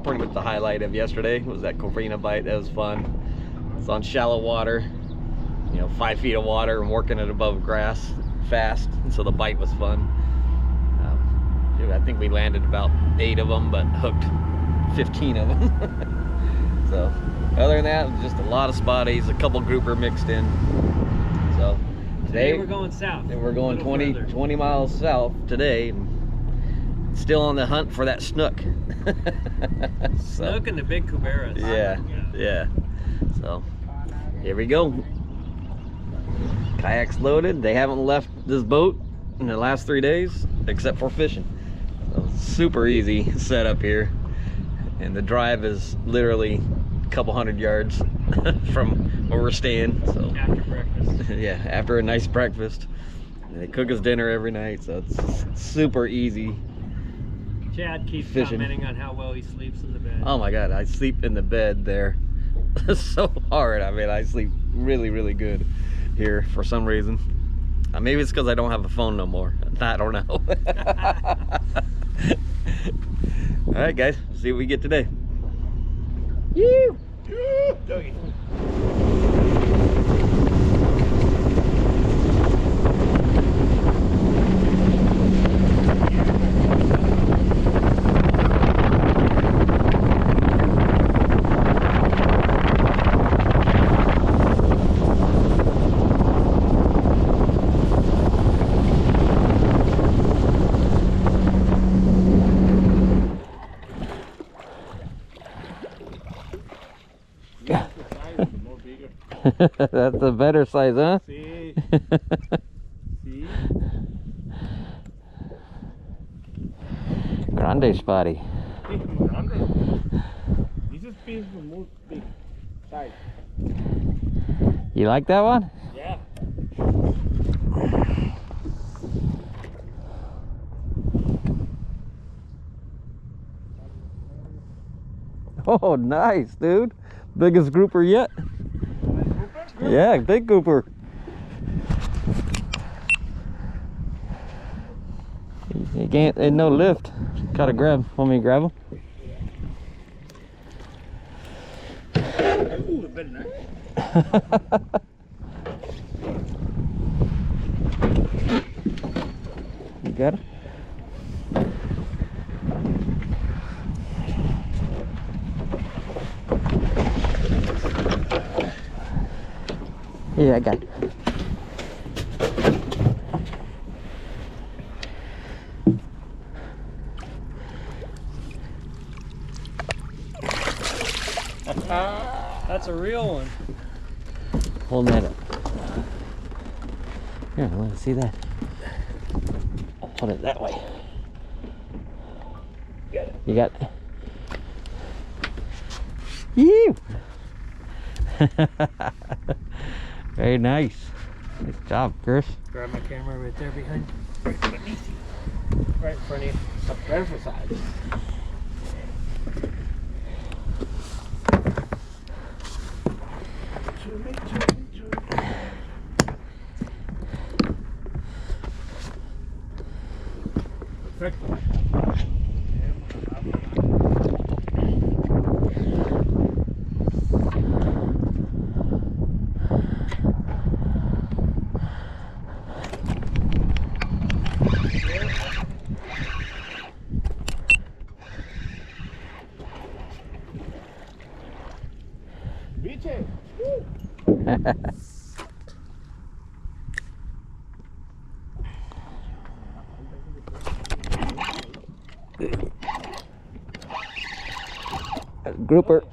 pretty much the highlight of yesterday, was that Corvina bite. That was fun. It's on shallow water, you know, 5 feet of water, and working it above grass fast, and so the bite was fun. I think we landed about 8 of them, but hooked 15 of them. So other than that, just a lot of spotties, a couple grouper mixed in. So today we're going south. And we're going 20 miles south today. Still on the hunt for that snook. Snook and the big cuberas. Yeah. So here we go. Kayaks loaded. They haven't left this boat in the last 3 days except for fishing. So super easy setup here, and the drive is literally a couple hundred yards from where we're staying. So After breakfast. yeah, after a nice breakfast. And they cook us dinner every night, so it's super easy. Chad keeps Fishing. commenting on how well he sleeps in the bed. Oh my God, I sleep in the bed there so hard. I mean, I sleep really, really good here for some reason. Maybe it's because I don't have a phone no more. I don't know. All right, guys, let's see what we get today. Woo! Doggy. That's a better size, huh? Sí. Sí. Grande spotty. This is fish for most big size. You like that one? Yeah. Oh, nice, dude. Biggest grouper yet. Yeah, big grouper. You can't, ain't no lift. Gotta grab. Want me to grab him? Ooh, very nice. You got it? Yeah, I got it. That's a real one. Hold that up. Here, let me see that. Hold it that way. Got it. You got it. You. Very nice. Nice job, Chris. Grab my camera right there behind. Right beneath you. Right in front of you. It's a perfect size. Perfecto. Grouper.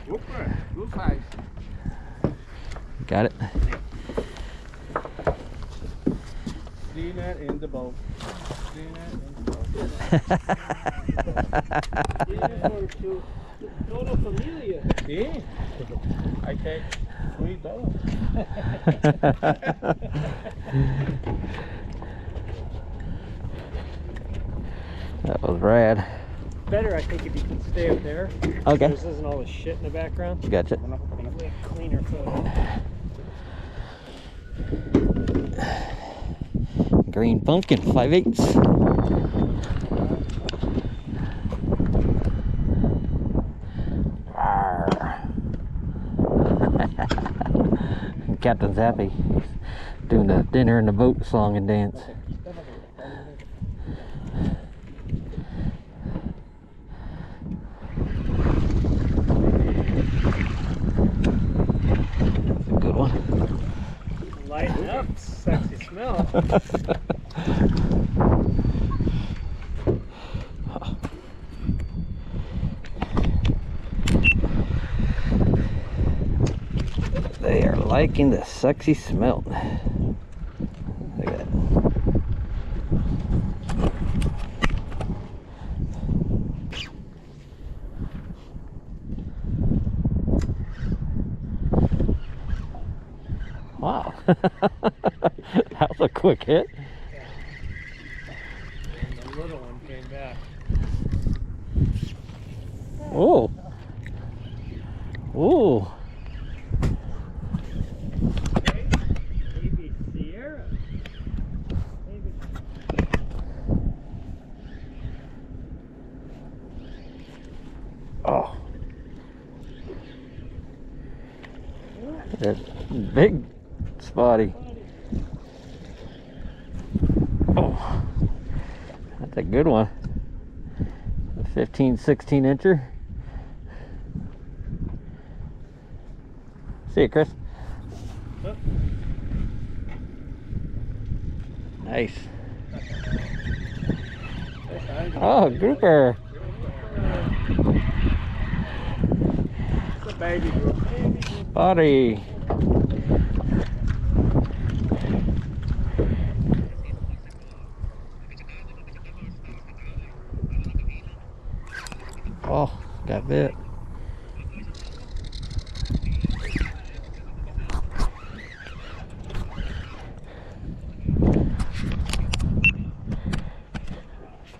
Grouper, good size. Got it. Clean that in the boat. Clean that in the boat. Toda familia. Sí. I take $3. That was rad. Better, I think, if you can stay up there. Okay. This isn't all the shit in the background. Gotcha. Way cleaner photo. Green pumpkin, 5/8. Captain's happy. He's doing the dinner in the boat song and dance. That's a good one. Lighten up, sexy smell. They are liking the sexy smell. Look at that. Wow. That was a quick hit. And the little one came back. Oh. Oh. Maybe Sierra. Maybe. Oh. That's big spotty. Oh. That's a good one. A 15, 16 incher. See you, Chris. Huh? Nice. Oh, grouper. It's a baby group. Spotty. Oh, got bit.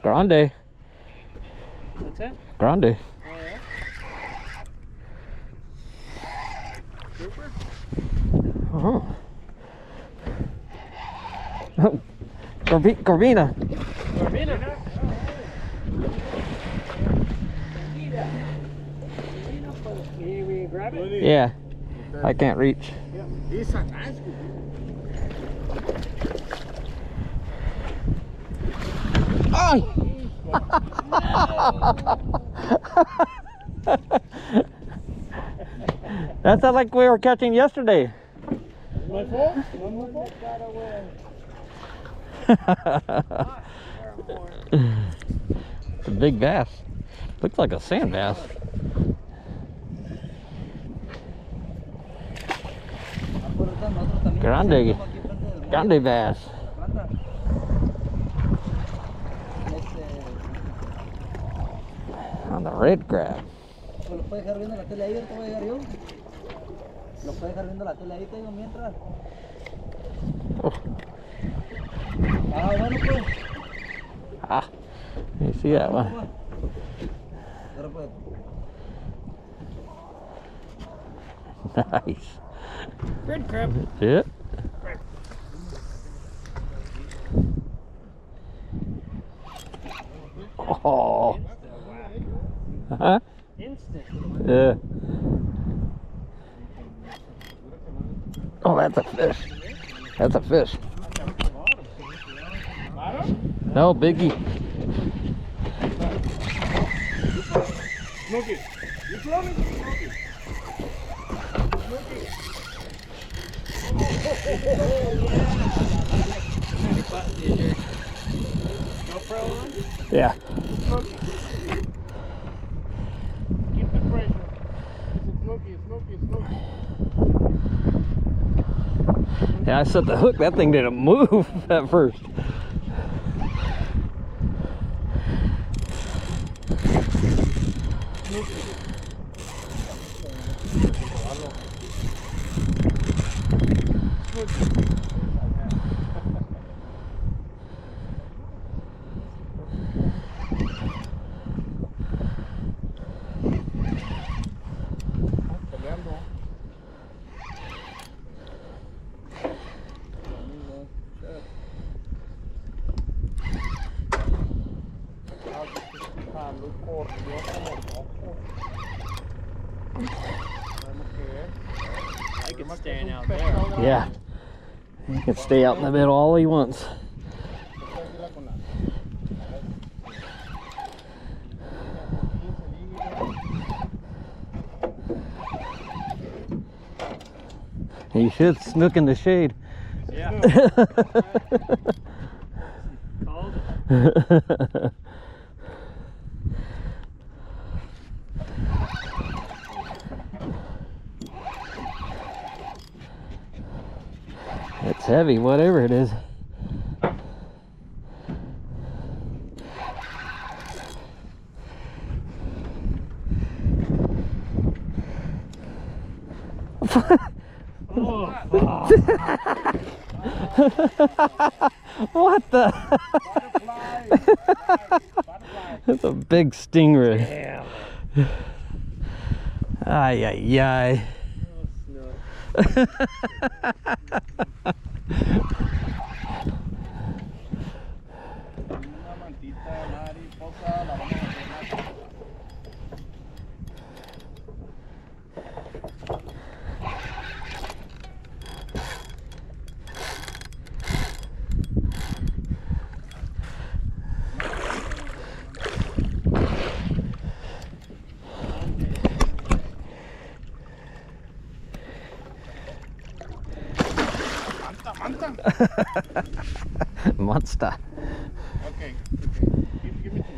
Grande. What's that? Grande. Oh, yeah? Grouper? Uh-huh. Corvina. Corvina. Can we grab it? Yeah. I can't reach. This is a nice one. Oh! That's not like we were catching yesterday. My fault? My fault? It's a big bass. Looks like a sand bass. Grande bass. On the red crab. Lo puedes dejar viendo la tele ahí, ahorita voy a llegar yo. Lo puedes dejar viendo la tele ahí, te digo, mientras. Oh. Ah, bueno, pues. Ah, you see that one? Ahora pues. Nice. Red crab. That's it. Oh. Huh? Instant. Yeah. Oh, that's a fish. That's a fish. No, biggie. Smoke it. You floating? Smoke it. GoPro on? Yeah. Keep the pressure. It's smoky. Yeah, I set the hook. That thing didn't move at first. I could stand out there. Yeah. He can stay out in the middle all he wants. He should snook in the shade. Yeah. Called it. It's heavy, whatever it is. What the? That's a big stingray. Damn it. Ay, ay, ay. Monster. Okay. Give me two.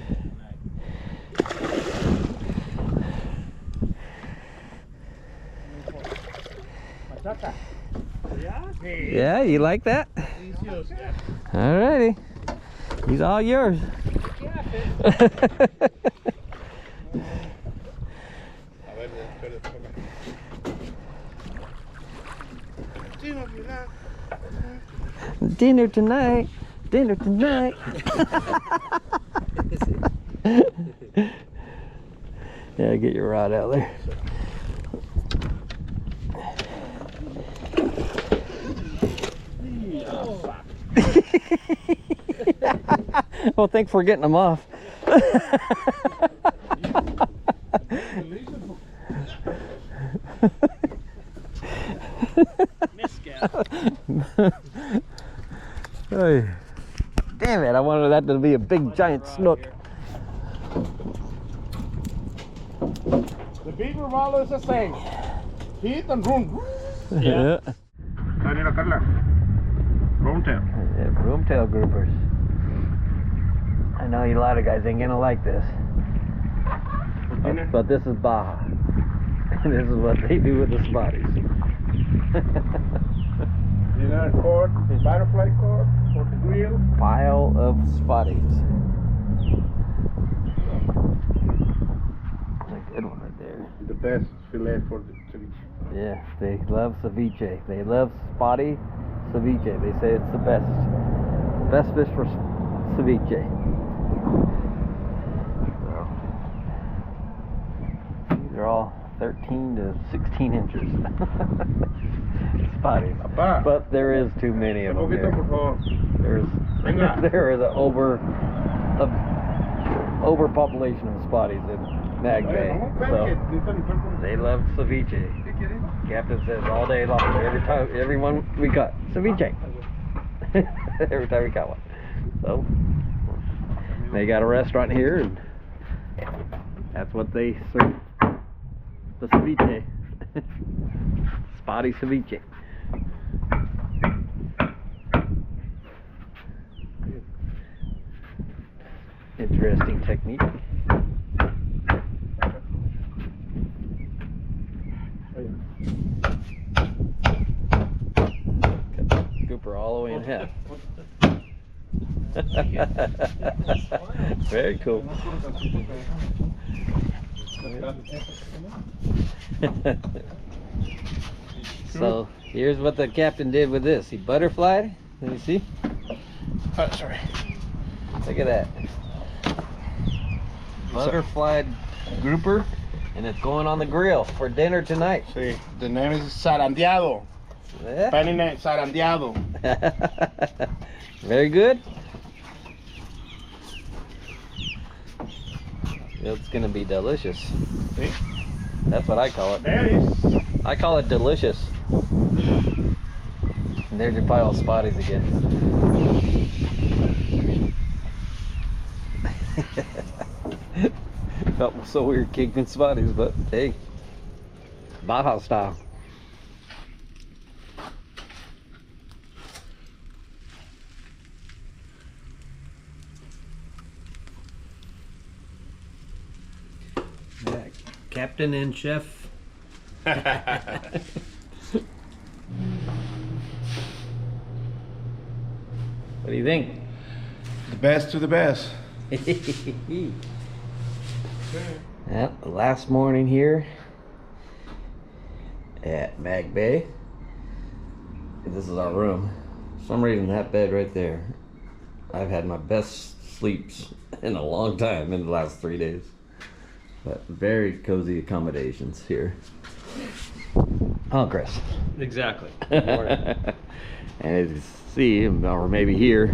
Yeah, you like that? Alrighty. He's all yours. Dinner tonight. Dinner tonight. Yeah, get your rod out there. Well, thanks for getting them off. Hey. Damn it, I wanted that to be a big giant snook. The beaver wallow is the same. Heat and room. Yeah. Broomtail. Yeah, broomtail groupers. I know a lot of guys ain't gonna like this. But this is Baja. This is what they do with the spotties. You know, cord, butterfly cord for the grill. Pile of spotties. That's a good one right there. The best fillet for the ceviche. Yeah, they love ceviche. They love spotty ceviche. They say it's the best. Best fish for ceviche. So, these are all 13 to 16 inches. Spotties. But there is too many of them here. There is an overpopulation of spotties in Mag Bay. So they love ceviche. Captain says all day long, every one we got ceviche. Every time we got one. So they got a restaurant here, and that's what they serve. The ceviche. spotty ceviche. Interesting technique. Cut the scooper all the way in half. Very cool. So here's what the captain did with this. He butterflied. Let me see. Oh, sorry. Look at that. Butterflied grouper, and it's going on the grill for dinner tonight. Sí, the name is zarandeado. Yeah. Funny name, zarandeado. Very good. It's gonna be delicious. See? That's what I call it. There it is. I call it delicious. And there's your pile of spotties again. Felt so weird kicking spotties, but hey, Baja style. Captain and chef. What do you think? The best to the best. Yeah, last morning here at Mag Bay. This is our room. For some reason, that bed right there, I've had my best sleeps in a long time in the last 3 days. But very cozy accommodations here. Oh, Chris. Exactly. And as you see, or maybe hear,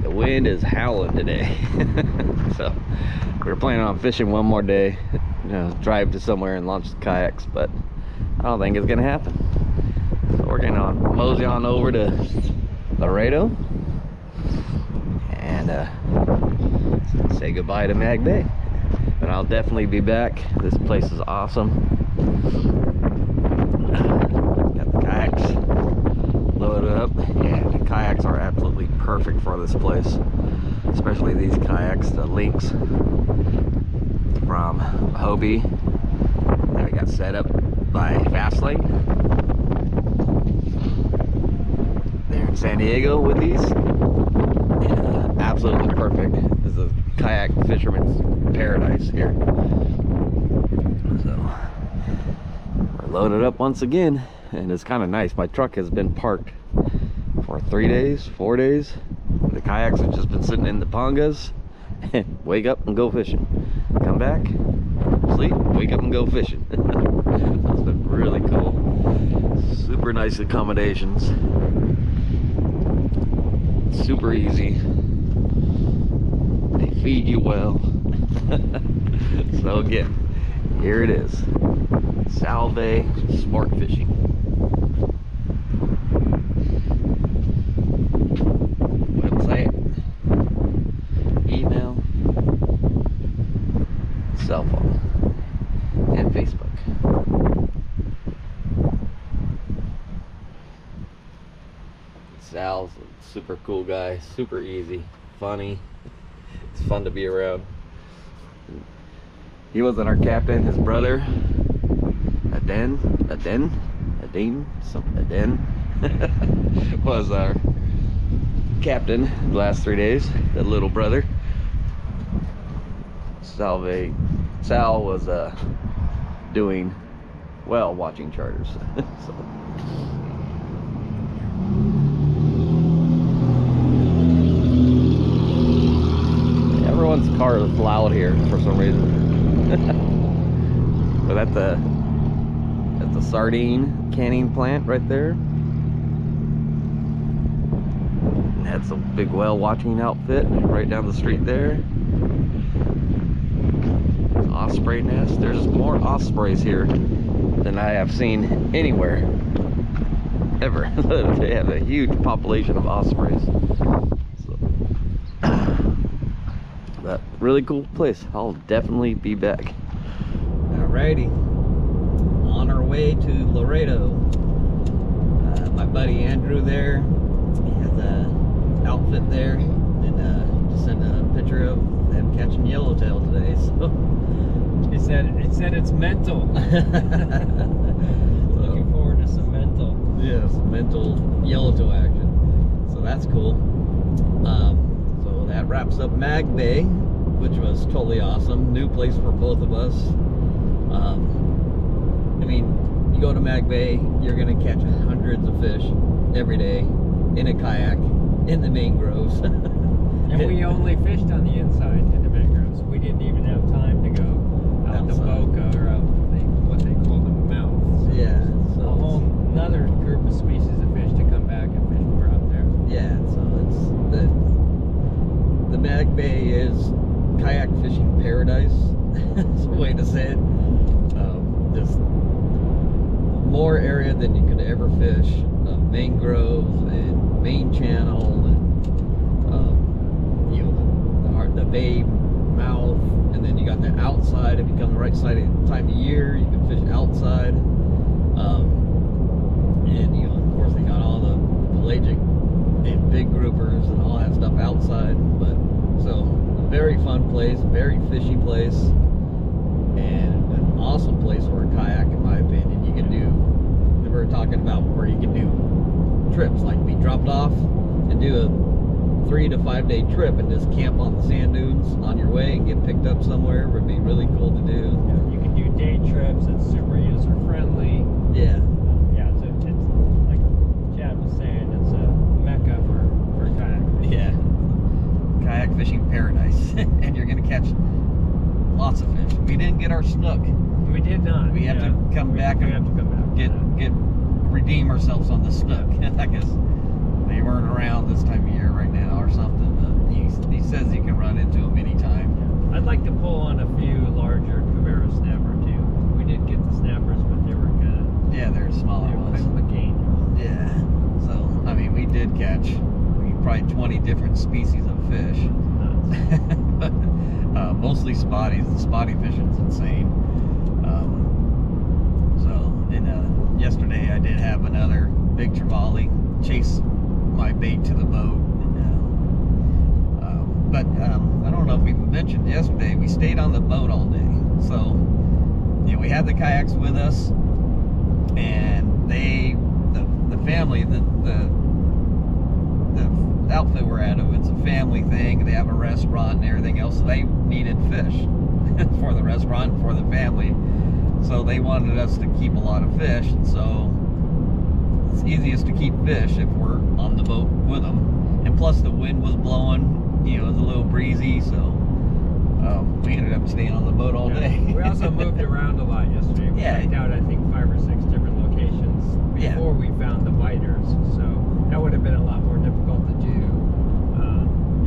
the wind is howling today. So we're planning on fishing one more day, you know, drive to somewhere and launch the kayaks, but I don't think it's gonna happen. So we're gonna mosey on over to Laredo and say goodbye to Mag Bay. But I'll definitely be back. This place is awesome. Got the kayaks loaded up. Yeah, the kayaks are absolutely perfect for this place. Especially these kayaks, the Lynx from Hobie. They got set up by Fastlane. They're in San Diego with these. And, absolutely perfect. This is a kayak fisherman's paradise here. So we're loaded up once again, and it's kind of nice. My truck has been parked for 3 days, 4 days. The kayaks have just been sitting in the pongas. Wake up and go fishing. Come back, sleep, wake up and go fishing. So it's been really cool. Super nice accommodations. Super easy. They feed you well. So again, here it is. Salvaje Sport Fishing. Website, email, cell phone, and Facebook. Sal's a super cool guy, super easy, funny. It's fun to be around. He wasn't our captain, his brother, Aden, was our captain the last 3 days, the little brother. Sal was doing well watching charters. So. Everyone's car is loud here for some reason. So that's a sardine canning plant right there. And that's a big whale watching outfit right down the street there. Osprey nest. There's more ospreys here than I have seen anywhere ever. They have a huge population of ospreys. So, but really cool place. I'll definitely be back. Alrighty, on our way to Laredo. my buddy Andrew there, he has a outfit there, and just sent a picture of them catching yellowtail today. So He said it's mental. Looking forward to some mental. yeah, some mental yellowtail action. So that's cool. So that wraps up Mag Bay, which was totally awesome. New place for both of us. I mean, you go to Mag Bay, you're gonna catch hundreds of fish every day in a kayak in the mangroves. And we only fished on the inside in the mangroves. We didn't even have time to go out the boca or out what they call the mouths. Yeah, So a whole another group of species of fish to come back and fish for out there. yeah, so it's the Mag Bay is kayak fishing paradise. That's the way to say it. Just more area than you could ever fish. Mangroves and main channel, and you know, the bay mouth, and then you got the outside. If you come the right side of time of year, you can fish outside. And you know, of course, they got all the pelagic and big groupers and all that stuff outside. But so a very fun place, very fishy place, and an awesome place for a kayak, in my opinion. You can do. We were talking about where you can do trips, like be dropped off and do a 3 to 5 day trip and just camp on the sand dunes on your way and get picked up somewhere. Would be really cool to do. Yeah, you can do day trips. It's super user friendly. Yeah. Yeah, it's like Chad was saying, it's a mecca for kayak fishing. Yeah. Kayak fishing paradise. And you're gonna catch lots of fish. We didn't get our snook. We did not. We have to come back we and have to come back. get redeem ourselves on the snook. I guess they weren't around this time of year right now or something, but he says you can run into them anytime. I'd like to pull on a few larger Cubera snapper too. We did get the snappers, but they were kind of Yeah, they're smaller ones. kind of a gain. Yeah. So I mean, we did catch probably 20 different species of fish. Mostly spotties. The spotty fishing's insane. Yesterday I did have another big trevally chase my bait to the boat. But I don't know if we mentioned yesterday, we stayed on the boat all day. So, you know, we had the kayaks with us, and the family, the outfit we're at, it's a family thing. They have a restaurant and everything else. So they needed fish for the restaurant, for the family. So they wanted us to keep a lot of fish, and so it's easiest to keep fish if we're on the boat with them. And plus the wind was blowing, you know, it was a little breezy, so we ended up staying on the boat all day. We also moved around a lot yesterday. We checked out, I think, 5 or 6 different locations before we found the biters. So that would have been a lot more difficult to do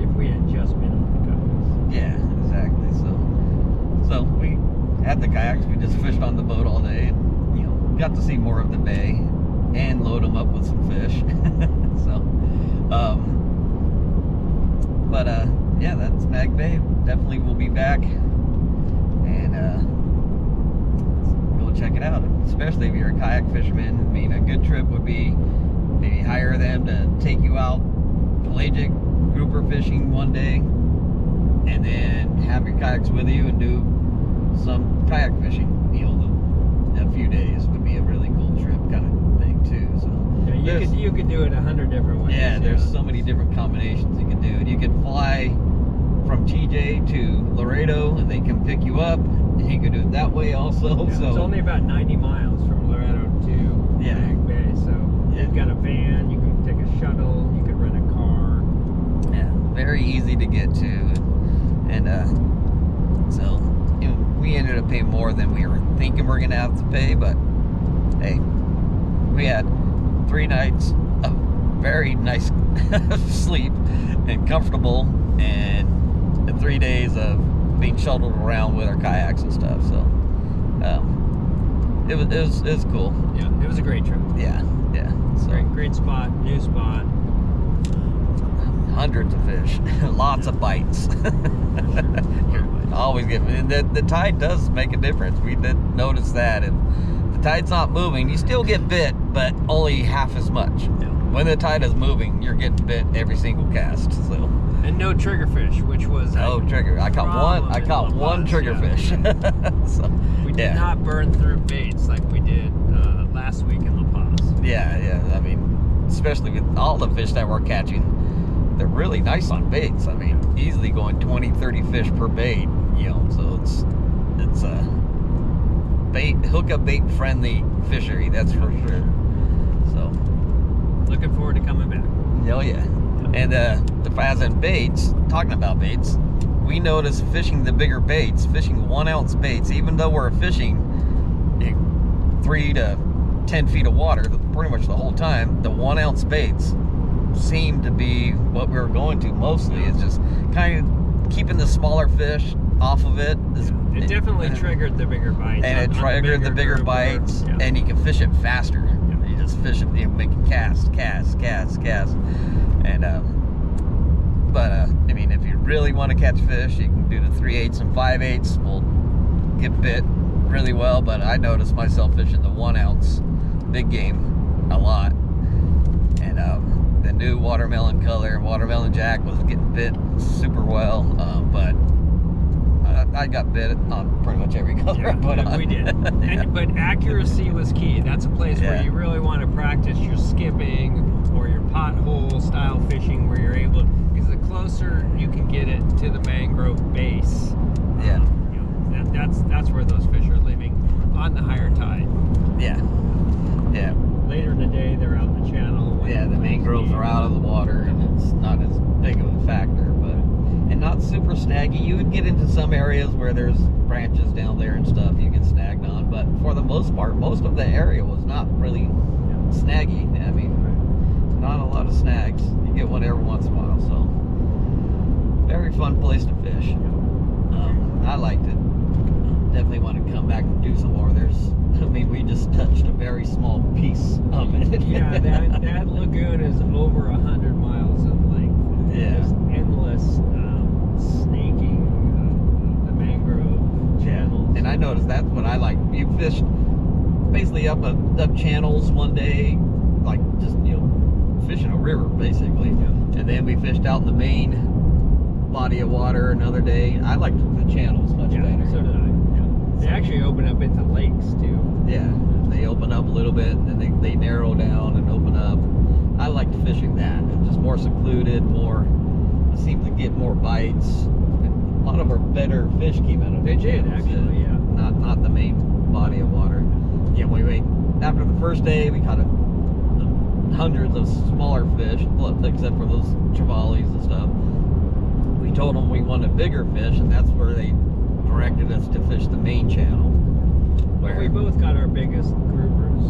if we had just been on the kayaks. Yeah, exactly. So we had the kayaks, we just fished on the boat all day, and you know, got to see more of the bay and load them up with some fish. So yeah, that's Mag Bay. Definitely we'll be back and go check it out, especially if you're a kayak fisherman. I mean, a good trip would be maybe hire them to take you out pelagic grouper fishing one day, and then have your kayaks with you and do some kayak fishing, you know, a few days would be a really cool trip kind of thing too. So yeah, you could do it 100 different ways. yeah, there's so many different combinations you can do. And you could fly from TJ to Laredo and they can pick you up, and you can do it that way also. Yeah, so it's only about 90 miles from Laredo to Mag Bay, so you've got a van, you can take a shuttle, you could rent a car. Yeah, very easy to get to, and so you know, we ended up paying more than we were thinking we're gonna have to pay, but hey, we had 3 nights of very nice sleep and comfortable, and 3 days of being shuttled around with our kayaks and stuff. So it was cool. Yeah, it was a great trip. Yeah. So Great spot, new spot. hundreds of fish, lots of bites. Always get, and the tide does make a difference. We did notice that if the tide's not moving, you still get bit, but only half as much. When the tide is moving, you're getting bit every single cast. So. And no triggerfish, which was trigger. I caught one triggerfish. So, we did not burn through baits like we did last week in La Paz. Yeah. I mean, especially with all the fish that we're catching, they're really nice on baits. I mean, easily going 20, 30 fish per bait. You know, so it's a hookup bait friendly fishery. That's for sure. So, looking forward to coming back. Oh yeah. And the Fazan baits, talking about baits, we noticed fishing the bigger baits, fishing 1 ounce baits, even though we're fishing 3 to 10 feet of water pretty much the whole time, the 1 ounce baits seem to be what we were going to mostly. It's just kind of keeping the smaller fish off of it. It definitely triggered the bigger bites. And it triggered the bigger bites, and you can fish it faster. You just fish it, making cast. And I mean, if you really want to catch fish, you can do the 3/8 and 5/8. We'll get bit really well, but I noticed myself fishing the 1 ounce big game a lot. And the new watermelon color, watermelon jack, was getting bit super well, but I got bit on pretty much every color I put on. We did. But accuracy was key. That's a place where you really want to practice your skipping or your pothole style fishing, where you're able, because the closer you can get it to the mangrove base, that's where those fish are living on the higher tide. Yeah. Later in the day, they're out in the channel. The mangroves are out of the water, and it's not as big of a factor, and not super snaggy. You would get into some areas where there's branches down there and stuff you get snagged on, but for the most part, most of the area was not really snaggy. I mean, not a lot of snags. You get one every once in a while, so very fun place to fish. I liked it. Definitely want to come back and do some more. We just touched a very small piece of it. Yeah, that lagoon is over 100 miles of length. There's endless snaking the mangrove channels. And I noticed that's what I like. You fished basically up channels one day, like just fishing a river basically, and then we fished out in the main body of water another day. I liked the channels much better. So did I. They actually open up into lakes too. Yeah, they open up a little bit, and then they narrow down and open up. I liked fishing that. It's just more secluded, I seem to get more bites. A lot of our better fish came out of They the did, channels, actually, not the main body of water. Yeah, after the first day, we caught hundreds of smaller fish, except for those trevallies and stuff. We told them we wanted bigger fish, and that's where they directed us to fish the main channel. Where we both got our biggest groupers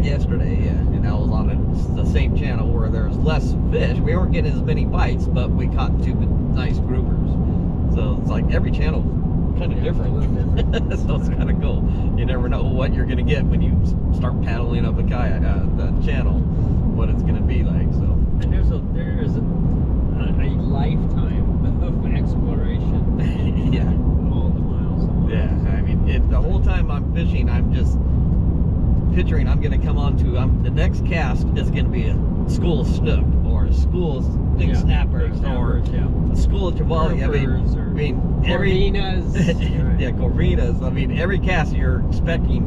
yesterday. And that was on the same channel where there's less fish. We weren't getting as many bites, but we caught 2 nice groupers. So it's like every channel kind of different. So it's kind of cool. You never know what you're gonna get when you start paddling up a kayak, the channel, what it's gonna be like. So. And there's a lifetime of exploration. All the miles. I mean, the whole time I'm fishing, I'm just picturing I'm going to come on to, the next cast is going to be a school of snook, or a school of big snappers, or a school of trevally. Corvinas. Corvinas. I mean, every cast you're expecting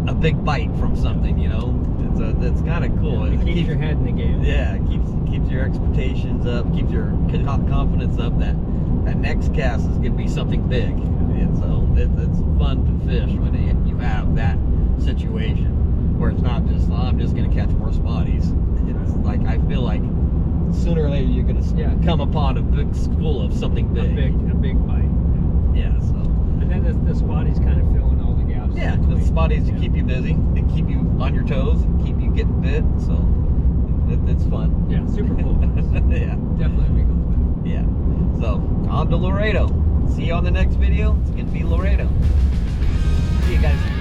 a big bite from something, It's kind of cool. It keeps your head in the game. Yeah, it keeps your expectations up, keeps your confidence up that next cast is going to be something big. And so it's fun to fish when you have that situation where it's not just, I'm just going to catch more spotties. It's like, I feel like sooner or later you're going to come upon a big school of something big. A big bite. Yeah, so. And then the spotties kind of fill in all the gaps. Yeah, the spotties to keep you busy, they keep you on your toes, keep you getting bit, so it's fun. Yeah, super cool. Yeah. Definitely be cool. Yeah. So, on to Laredo. See you on the next video. It's going to be Laredo. See you guys.